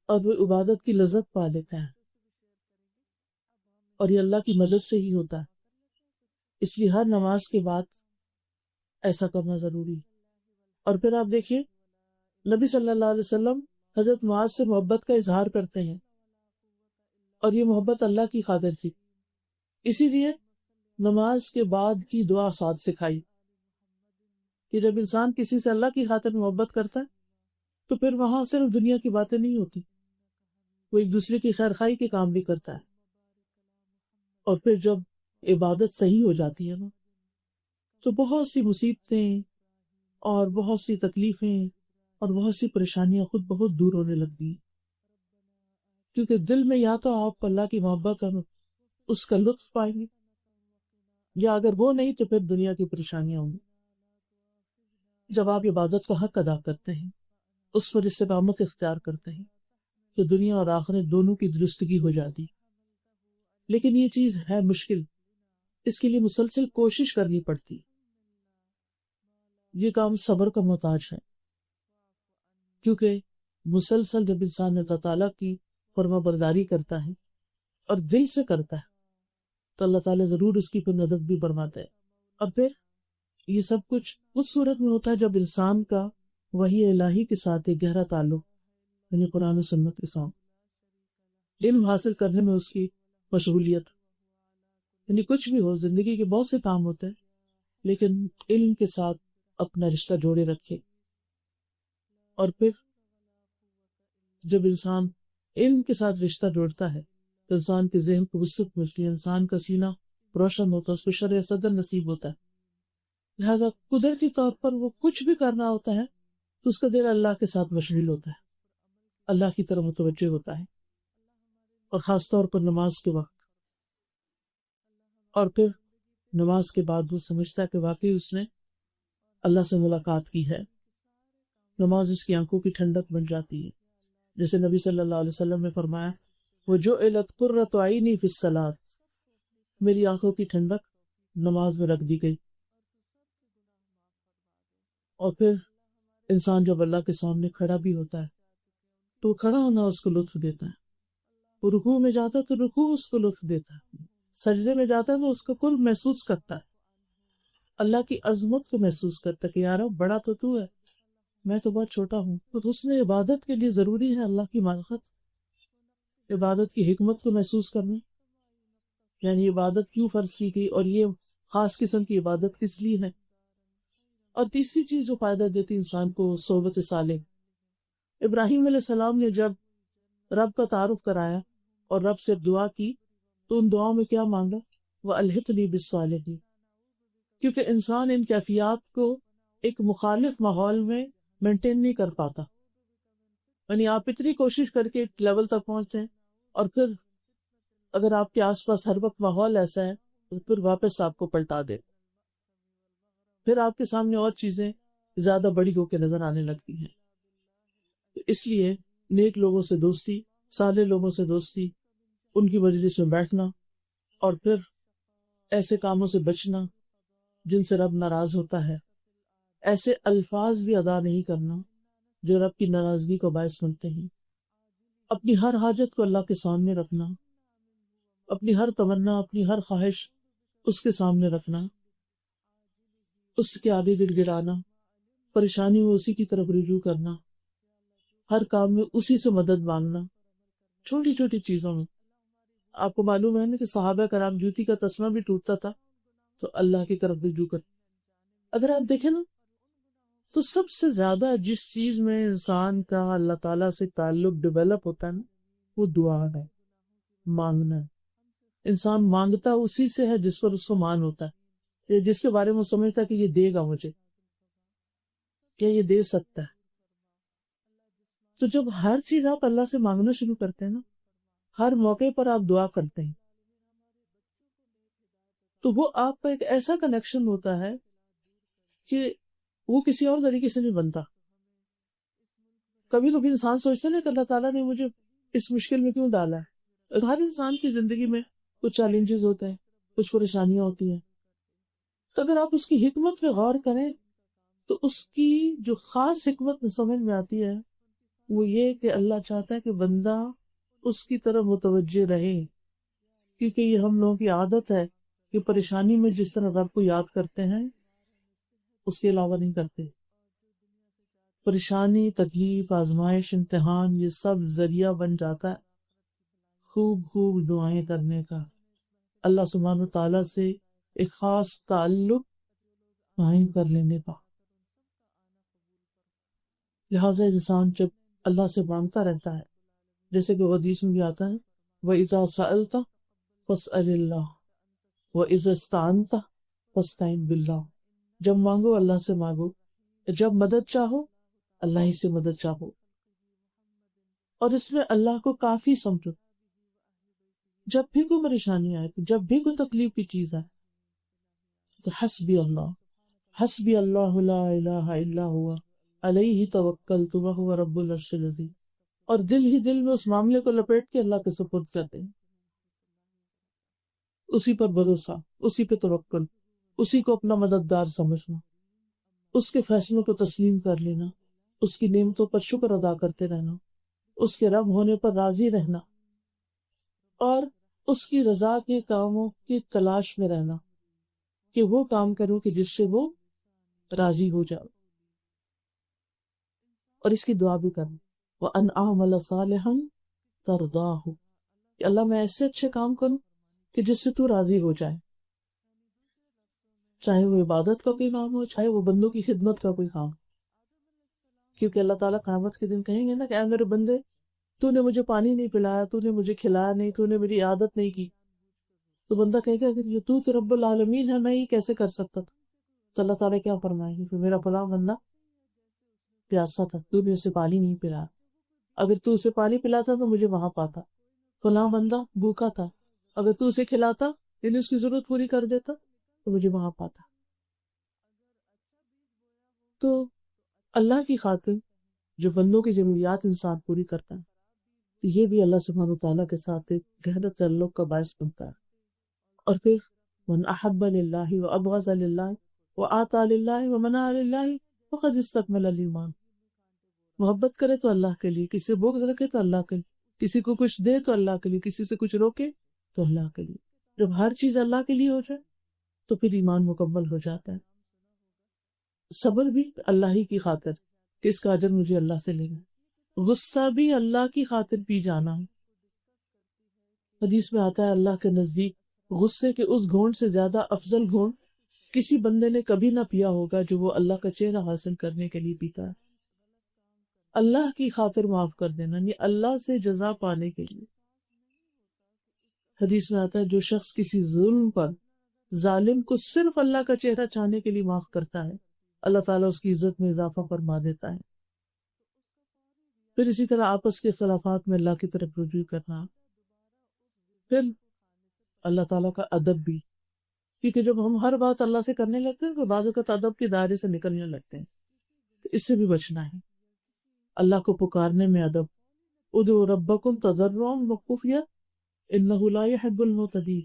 اور وہ عبادت کی لذت پا لیتا ہے، اور یہ اللہ کی مدد سے ہی ہوتا ہے. اس لیے ہر نماز کے بعد ایسا کرنا ضروری ہے. اور پھر آپ دیکھیے نبی صلی اللہ علیہ وسلم حضرت معاذ سے محبت کا اظہار کرتے ہیں، اور یہ محبت اللہ کی خاطر تھی، اسی لیے نماز کے بعد کی دعا ساتھ سکھائی کہ جب انسان کسی سے اللہ کی خاطر محبت کرتا ہے تو پھر وہاں صرف دنیا کی باتیں نہیں ہوتی، وہ ایک دوسرے کی خیر خواہی کے کام بھی کرتا ہے. اور پھر جب عبادت صحیح ہو جاتی ہے نا تو بہت سی مصیبتیں اور بہت سی تکلیفیں اور بہت سی پریشانیاں خود بہت دور ہونے لگتی ہیں، کیونکہ دل میں یا تو آپ اللہ کی محبت اور اس کا لطف پائیں گے، یا اگر وہ نہیں تو پھر دنیا کی پریشانیاں ہوں گی. جب آپ عبادت کا حق ادا کرتے ہیں، اس پر استقامت اختیار کرتے ہیں تو دنیا اور آخرت دونوں کی درستگی ہو جاتی. لیکن یہ چیز ہے مشکل، اس کے لیے مسلسل کوشش کرنی پڑتی، یہ کام صبر کا محتاج ہے، کیونکہ مسلسل جب انسان اللہ تعالیٰ کی فرما برداری کرتا ہے اور دل سے کرتا ہے تو اللہ تعالیٰ ضرور اس کی پھر مدد بھی فرماتا ہے. اور پھر یہ سب کچھ اس صورت میں ہوتا ہے جب انسان کا وحی الہی کے ساتھ ایک گہرا تعلق، یعنی قرآن و سنت کے ساتھ علم حاصل کرنے میں اس کی مشغولیت، یعنی کچھ بھی ہو، زندگی کے بہت سے کام ہوتے ہیں لیکن علم کے ساتھ اپنا رشتہ جوڑے رکھے. اور پھر جب انسان علم کے ساتھ رشتہ جوڑتا ہے تو انسان کے ذہن کو وسعت ملتی ہے، انسان کا سینہ روشن ہوتا ہے، اس کو شرح صدر نصیب ہوتا ہے. لہذا قدرتی طور پر وہ کچھ بھی کرنا ہوتا ہے تو اس کا دل اللہ کے ساتھ مشغول ہوتا ہے، اللہ کی طرف متوجہ ہوتا ہے، اور خاص طور پر نماز کے وقت. اور پھر نماز کے بعد وہ سمجھتا ہے کہ واقعی اس نے اللہ سے ملاقات کی ہے. نماز اس کی آنکھوں کی ٹھنڈک بن جاتی ہے، جیسے نبی صلی اللہ علیہ وسلم نے فرمایا وَجُعِلَتْ قُرَّةُ عَيْنِي فِي الصَّلَاةِ، میری آنکھوں کی ٹھنڈک نماز میں رکھ دی گئی. اور پھر انسان جب اللہ کے سامنے کھڑا بھی ہوتا ہے تو کھڑا ہونا اس کو لطف دیتا ہے، وہ رکوع میں جاتا ہے تو رکوع اس کو لطف دیتا ہے، سجدے میں جاتا ہے تو اس کو کل محسوس کرتا ہے، اللہ کی عظمت کو محسوس کرتا ہے کہ یار بڑا تو ہے، میں تو بہت چھوٹا ہوں. تو حسن عبادت کے لیے ضروری ہے اللہ کی معرفت، عبادت کی حکمت کو محسوس کرنا، یعنی عبادت کیوں فرض کی گئی اور یہ خاص قسم کی عبادت کس لیے ہے. اور تیسری چیز جو فائدہ دیتی انسان کو صحبت صالح. ابراہیم علیہ السلام نے جب رب کا تعارف کرایا اور رب سے دعا کی تو ان دعاؤں میں کیا مانگا؟ وَأَلْحِقْنِي بِالصَّالِحِينَ، کیونکہ انسان ان کیفیات کو ایک مخالف ماحول میں مینٹین نہیں کر پاتا. یعنی آپ اتنی کوشش کر کے ایک لیول تک پہنچتے ہیں اور پھر اگر آپ کے آس پاس ہر وقت ماحول ایسا ہے تو پھر واپس آپ کو پلٹا دے، پھر آپ کے سامنے اور چیزیں زیادہ بڑی ہو کے نظر آنے لگتی ہیں. اس لیے نیک لوگوں سے دوستی، صالح لوگوں سے دوستی، ان کی مجلس میں بیٹھنا، اور پھر ایسے کاموں سے بچنا جن سے رب ناراض ہوتا ہے، ایسے الفاظ بھی ادا نہیں کرنا جو رب کی ناراضگی کو باعث بنتے ہیں. اپنی ہر حاجت کو اللہ کے سامنے رکھنا، اپنی ہر تمنا، اپنی ہر خواہش اس کے سامنے رکھنا، اس کے آگے گڑ گڑانا، پریشانی میں اسی کی طرف رجوع کرنا، ہر کام میں اسی سے مدد مانگنا، چھوٹی چھوٹی چیزوں میں. آپ کو معلوم ہے نا کہ صحابہ کرام جوتی کا تسمہ بھی ٹوٹتا تھا تو اللہ کی طرف رجوع کر. اگر آپ دیکھیں نا تو سب سے زیادہ جس چیز میں انسان کا اللہ تعالیٰ سے تعلق ڈیولپ ہوتا ہے نا وہ دعا ہے، مانگنا ہے. انسان مانگتا اسی سے ہے جس پر اس کو مان ہوتا ہے، جس کے بارے میں وہ سمجھتا ہے کہ یہ دے گا مجھے، کیا یہ دے سکتا ہے. تو جب ہر چیز آپ اللہ سے مانگنا شروع کرتے ہیں نا، ہر موقع پر آپ دعا کرتے ہیں، تو وہ آپ کا ایک ایسا کنیکشن ہوتا ہے کہ وہ کسی اور طریقے سے نہیں بنتا. کبھی کبھی انسان سوچتا ہے کہ اللہ تعالیٰ نے مجھے اس مشکل میں کیوں ڈالا ہے. ہر انسان کی زندگی میں کچھ چیلنجز ہوتے ہیں، کچھ پریشانیاں ہوتی ہیں. تو اگر آپ اس کی حکمت پہ غور کریں تو اس کی جو خاص حکمت سمجھ میں آتی ہے وہ یہ کہ اللہ چاہتا ہے کہ بندہ اس کی طرف متوجہ رہے. کیونکہ یہ ہم لوگوں کی عادت ہے کہ پریشانی میں جس طرح رب کو یاد کرتے ہیں اس کے علاوہ نہیں کرتے. پریشانی، تکلیف، آزمائش، امتحان یہ سب ذریعہ بن جاتا ہے خوب خوب دعائیں کرنے کا، اللہ سبحانہ و تعالیٰ سے ایک خاص تعلق قائم کر لینے کا. لہٰذا انسان جب اللہ سے مانگتا رہتا ہے، جیسے کہ حدیث میں بھی آتا ہے وَإِذَا سَأَلْتَ فَاسْأَلِ اللَّهَ وَإِذَا اسْتَعَنْتَ فَاسْتَعِنْ بِاللَّهِ. جب مانگو اللہ سے مانگو، جب مدد چاہو اللہ ہی سے مدد چاہو، اور اس میں اللہ کو کافی سمجھو. جب بھی کوئی پریشانی آئے، جب بھی کوئی تکلیف کی چیز آئے تو حسبی اللہ، حسبی اللہ لا الہ الا ہوا علیہ توکلت وہو رب العرش العظیم، اور دل ہی دل میں اس معاملے کو لپیٹ کے اللہ کے سپرد کر دیں. اسی پر بھروسہ، اسی پہ توکل، اسی کو اپنا مددگار سمجھنا، اس کے فیصلوں کو تسلیم کر لینا، اس کی نعمتوں پر شکر ادا کرتے رہنا، اس کے رب ہونے پر راضی رہنا، اور اس کی رضا کے کاموں کی تلاش میں رہنا کہ وہ کام کروں کہ جس سے وہ راضی ہو جائے. اور اس کی دعا بھی کرنا وَأَنْ أَعْمَلَ صَالِحًا تَرْضَاهُ، کہ اللہ میں ایسے اچھے کام کروں کہ جس سے تو راضی ہو جائے، چاہے وہ عبادت کا کوئی کام ہو، چاہے وہ بندوں کی خدمت کا کوئی کام. کیونکہ اللہ تعالیٰ قیامت کے دن کہیں گے نا کہ اے میرے بندے، تو نے مجھے پانی نہیں پلایا، تو نے مجھے کھلایا نہیں، تو نے میری عادت نہیں کی. تو بندہ کہے گا کہ یہ تو رب العالمین ہے، میں یہ کیسے کر سکتا تھا. تو اللہ تعالیٰ کیا فرمائیں گے کہ میرا فلاں بندہ پیاسا تھا، تو نے اسے پانی نہیں پلایا، اگر تو اسے پانی پلاتا تو مجھے وہاں پاتا. فلاں بندہ بھوکا تھا، اگر تو اسے کھلاتا یعنی اس کی ضرورت پوری کر دیتا تو مجھے وہاں پاتا. تو اللہ کی خاطر جو بندوں کی ضروریات انسان پوری کرتا ہے تو یہ بھی اللہ سبحانہ وتعالیٰ کے ساتھ ایک گہرا تعلق کا باعث بنتا ہے. اور پھر من احب للہ وابغض للہ وآطا للہ ومنع للہ فقد استکمل الایمان. محبت کرے تو اللہ کے لیے، کسی سے بغض رکھے تو اللہ کے لیے، کسی کو کچھ دے تو اللہ کے لیے، کسی سے کچھ روکے تو اللہ کے لیے. جب ہر چیز اللہ کے لیے ہو جائے تو پھر ایمان مکمل ہو جاتا ہے. صبر بھی اللہ ہی کی خاطر کہ اس کا اجر مجھے اللہ سے لینا. غصہ بھی اللہ کی خاطر پی جانا. حدیث میں آتا ہے اللہ کے نزدیک غصے کے اس گھونٹ سے زیادہ افضل گھونٹ کسی بندے نے کبھی نہ پیا ہوگا جو وہ اللہ کا چہرہ حاصل کرنے کے لیے پیتا ہے. اللہ کی خاطر معاف کر دینا یعنی اللہ سے جزا پانے کے لیے. حدیث میں آتا ہے جو شخص کسی ظلم پر ظالم کو صرف اللہ کا چہرہ چاہنے کے لیے معاف کرتا ہے اللہ تعالیٰ اس کی عزت میں اضافہ فرما دیتا ہے. پھر اسی طرح آپس کے اختلافات میں اللہ کی طرف رجوع کرنا. پھر اللہ تعالیٰ کا ادب بھی، کیونکہ جب ہم ہر بات اللہ سے کرنے لگتے ہیں تو بعض اوقات ادب کے دائرے سے نکلنے لگتے ہیں، تو اس سے بھی بچنا ہے. اللہ کو پکارنے میں ادب، ادعوا ربکم تضرعا وخفیا انہ لا یحب المعتدین.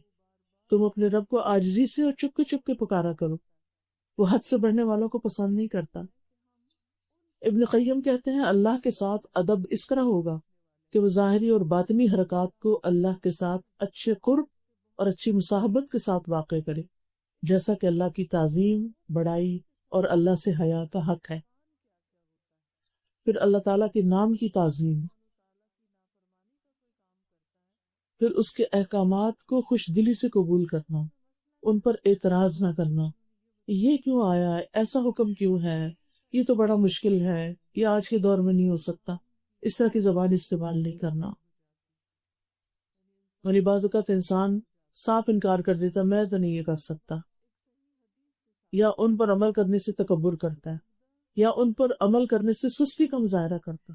تم اپنے رب کو عاجزی سے اور چپ کے پکارا کرو، وہ حد سے بڑھنے والوں کو پسند نہیں کرتا. ابن قیم کہتے ہیں اللہ کے ساتھ ادب اس طرح ہوگا کہ وہ ظاہری اور باطنی حرکات کو اللہ کے ساتھ اچھے قرب اور اچھی مصاحبت کے ساتھ واقع کرے، جیسا کہ اللہ کی تعظیم، بڑائی اور اللہ سے حیا کا حق ہے۔ پھر اللہ تعالیٰ کے نام کی تعظیم، پھر اس کے احکامات کو خوش دلی سے قبول کرنا، ان پر اعتراض نہ کرنا، یہ کیوں آیا ہے، ایسا حکم کیوں ہے، یہ تو بڑا مشکل ہے، یہ آج کے دور میں نہیں ہو سکتا، اس طرح کی زبان استعمال نہیں کرنا۔ اور بعض اوقات انسان صاف انکار کر دیتا، میں تو نہیں یہ کر سکتا، یا ان پر عمل کرنے سے تکبر کرتا ہے، یا ان پر عمل کرنے سے سستی کا مظاہرہ کرتا۔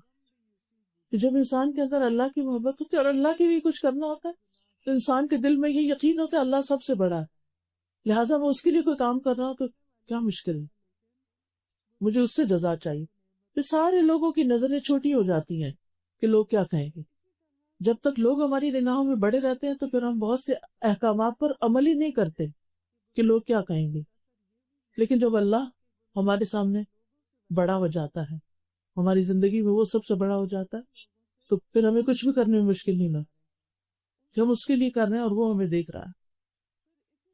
کہ جب انسان کے اندر اللہ کی محبت ہوتی ہے اور اللہ کے لیے کچھ کرنا ہوتا ہے تو انسان کے دل میں یہ یقین ہوتا ہے اللہ سب سے بڑا ہے، لہٰذا میں اس کے لیے کوئی کام کر رہا ہوں تو کیا مشکل ہے، مجھے اس سے جزا چاہیے۔ پھر سارے لوگوں کی نظریں چھوٹی ہو جاتی ہیں کہ لوگ کیا کہیں گے۔ جب تک لوگ ہماری نگاہوں میں بڑے رہتے ہیں تو پھر ہم بہت سے احکامات پر عمل ہی نہیں کرتے کہ لوگ کیا کہیں گے، لیکن جب اللہ ہمارے سامنے بڑا ہو جاتا ہے، ہماری زندگی میں وہ سب سے بڑا ہو جاتا ہے، تو پھر ہمیں کچھ بھی کرنے میں مشکل نہیں لگتا کہ ہم اس کے لیے کر رہے ہیں اور وہ ہمیں دیکھ رہا ہے۔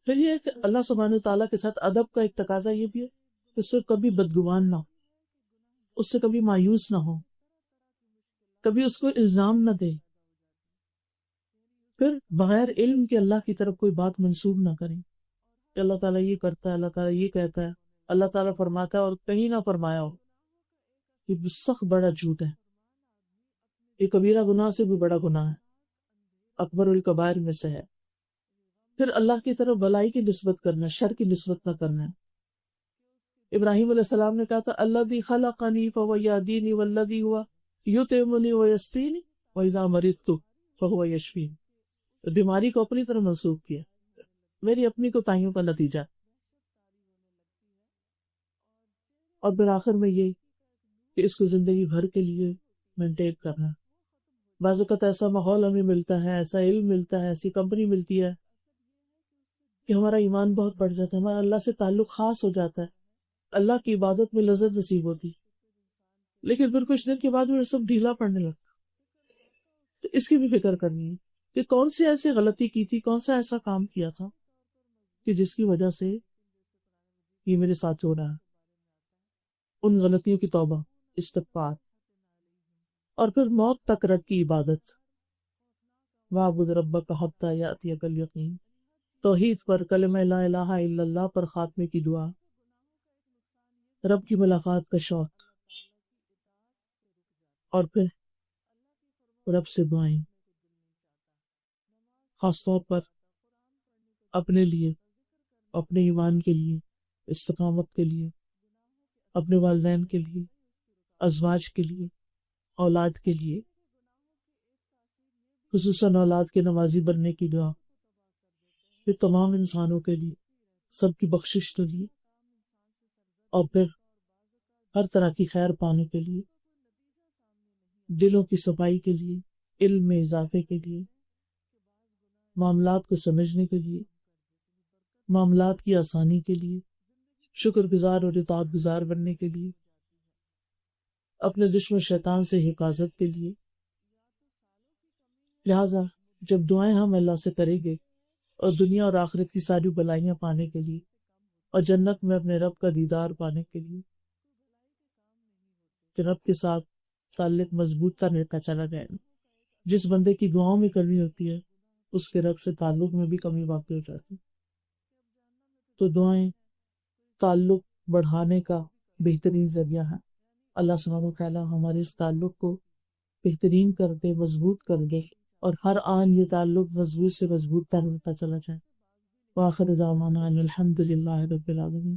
پھر یہ ہے کہ اللہ سبحانہ تعالیٰ کے ساتھ ادب کا ایک تقاضا یہ بھی ہے کہ اس سے کبھی بدگمان نہ ہو، اس سے کبھی مایوس نہ ہو، کبھی اس کو الزام نہ دے، پھر بغیر علم کے اللہ کی طرف کوئی بات منسوب نہ کریں کہ اللہ تعالیٰ یہ کرتا ہے، اللہ تعالیٰ یہ کہتا ہے، اللہ تعالیٰ فرماتا ہے اور کہیں نہ فرمایا ہو۔ یہ سخت بڑا جھوٹ ہے، یہ کبیرہ گناہ سے بھی بڑا گناہ ہے، اکبر الکبائر میں سے ہے۔ پھر اللہ کی طرف بھلائی کی نسبت کرنا، شر کی نسبت نہ کرنا۔ ابراہیم علیہ السلام نے کہا تھا الذی خلقنی فہو یہدینی والذی ہوا یطعمنی ویسقینی واذا مرضت فہو یشفین۔ بیماری کو اپنی طرف منسوب کیا، میری اپنی کوتاہیوں کا نتیجہ۔ اور پھر آخر میں یہ کہ اس کو زندگی بھر کے لیے مینٹین کرنا۔ بعض اوقات ایسا ماحول ہمیں ملتا ہے، ایسا علم ملتا ہے، ایسی کمپنی ملتی ہے کہ ہمارا ایمان بہت بڑھ جاتا ہے، ہمارا اللہ سے تعلق خاص ہو جاتا ہے، اللہ کی عبادت میں لذت نصیب ہوتی، لیکن پھر کچھ دن کے بعد وہ سب ڈھیلا پڑنے لگتا۔ تو اس کی بھی فکر کرنی ہے کہ کون سی ایسی غلطی کی تھی، کون سا ایسا کام کیا تھا کہ جس کی وجہ سے یہ میرے ساتھ ہو رہا ہے۔ ان غلطیوں کی توبہ، استغفار، اور پھر موت تک رب کی عبادت۔ وَاعْبُدْ رَبَّكَ حَتَّىٰ يَأْتِيَكَ الْيَقِينُ، توحید پر، کلمہ لا الہ الا اللہ پر خاتمے کی دعا، رب کی ملاقات کا شوق، اور پھر رب سے دعائیں، خاص طور پر اپنے لیے، اپنے ایمان کے لیے، استقامت کے لیے، اپنے والدین کے لیے، ازواج کے لیے، اولاد کے لیے، خصوصاً اولاد کے نمازی بننے کی دعا، پھر تمام انسانوں کے لیے، سب کی بخشش کے لیے، اور پھر ہر طرح کی خیر پانے کے لیے، دلوں کی صفائی کے لیے، علم میں اضافے کے لیے، معاملات کو سمجھنے کے لیے، معاملات کی آسانی کے لیے، شکر گزار اور اطاعت گزار بننے کے لیے، اپنے دشمن شیطان سے حفاظت کے لیے۔ لہٰذا جب دعائیں ہم اللہ سے کریں گے اور دنیا اور آخرت کی ساری بلائیاں پانے کے لیے اور جنت میں اپنے رب کا دیدار پانے کے لیے، کہ رب کے ساتھ تعلق مضبوط کرنے کا چلا جائے، جس بندے کی دعاؤں میں کمی ہوتی ہے اس کے رب سے تعلق میں بھی کمی واقع ہو جاتی۔ تو دعائیں تعلق بڑھانے کا بہترین ذریعہ ہے۔ اللہ سبحانہ و تعالیٰ ہمارے اس تعلق کو بہترین کر دے، مضبوط کر دے، اور ہر آن یہ تعلق مضبوط سے مضبوط تر ہوتا چلا جائے۔ وآخر دعوانا ان الحمد للہ رب العالمین۔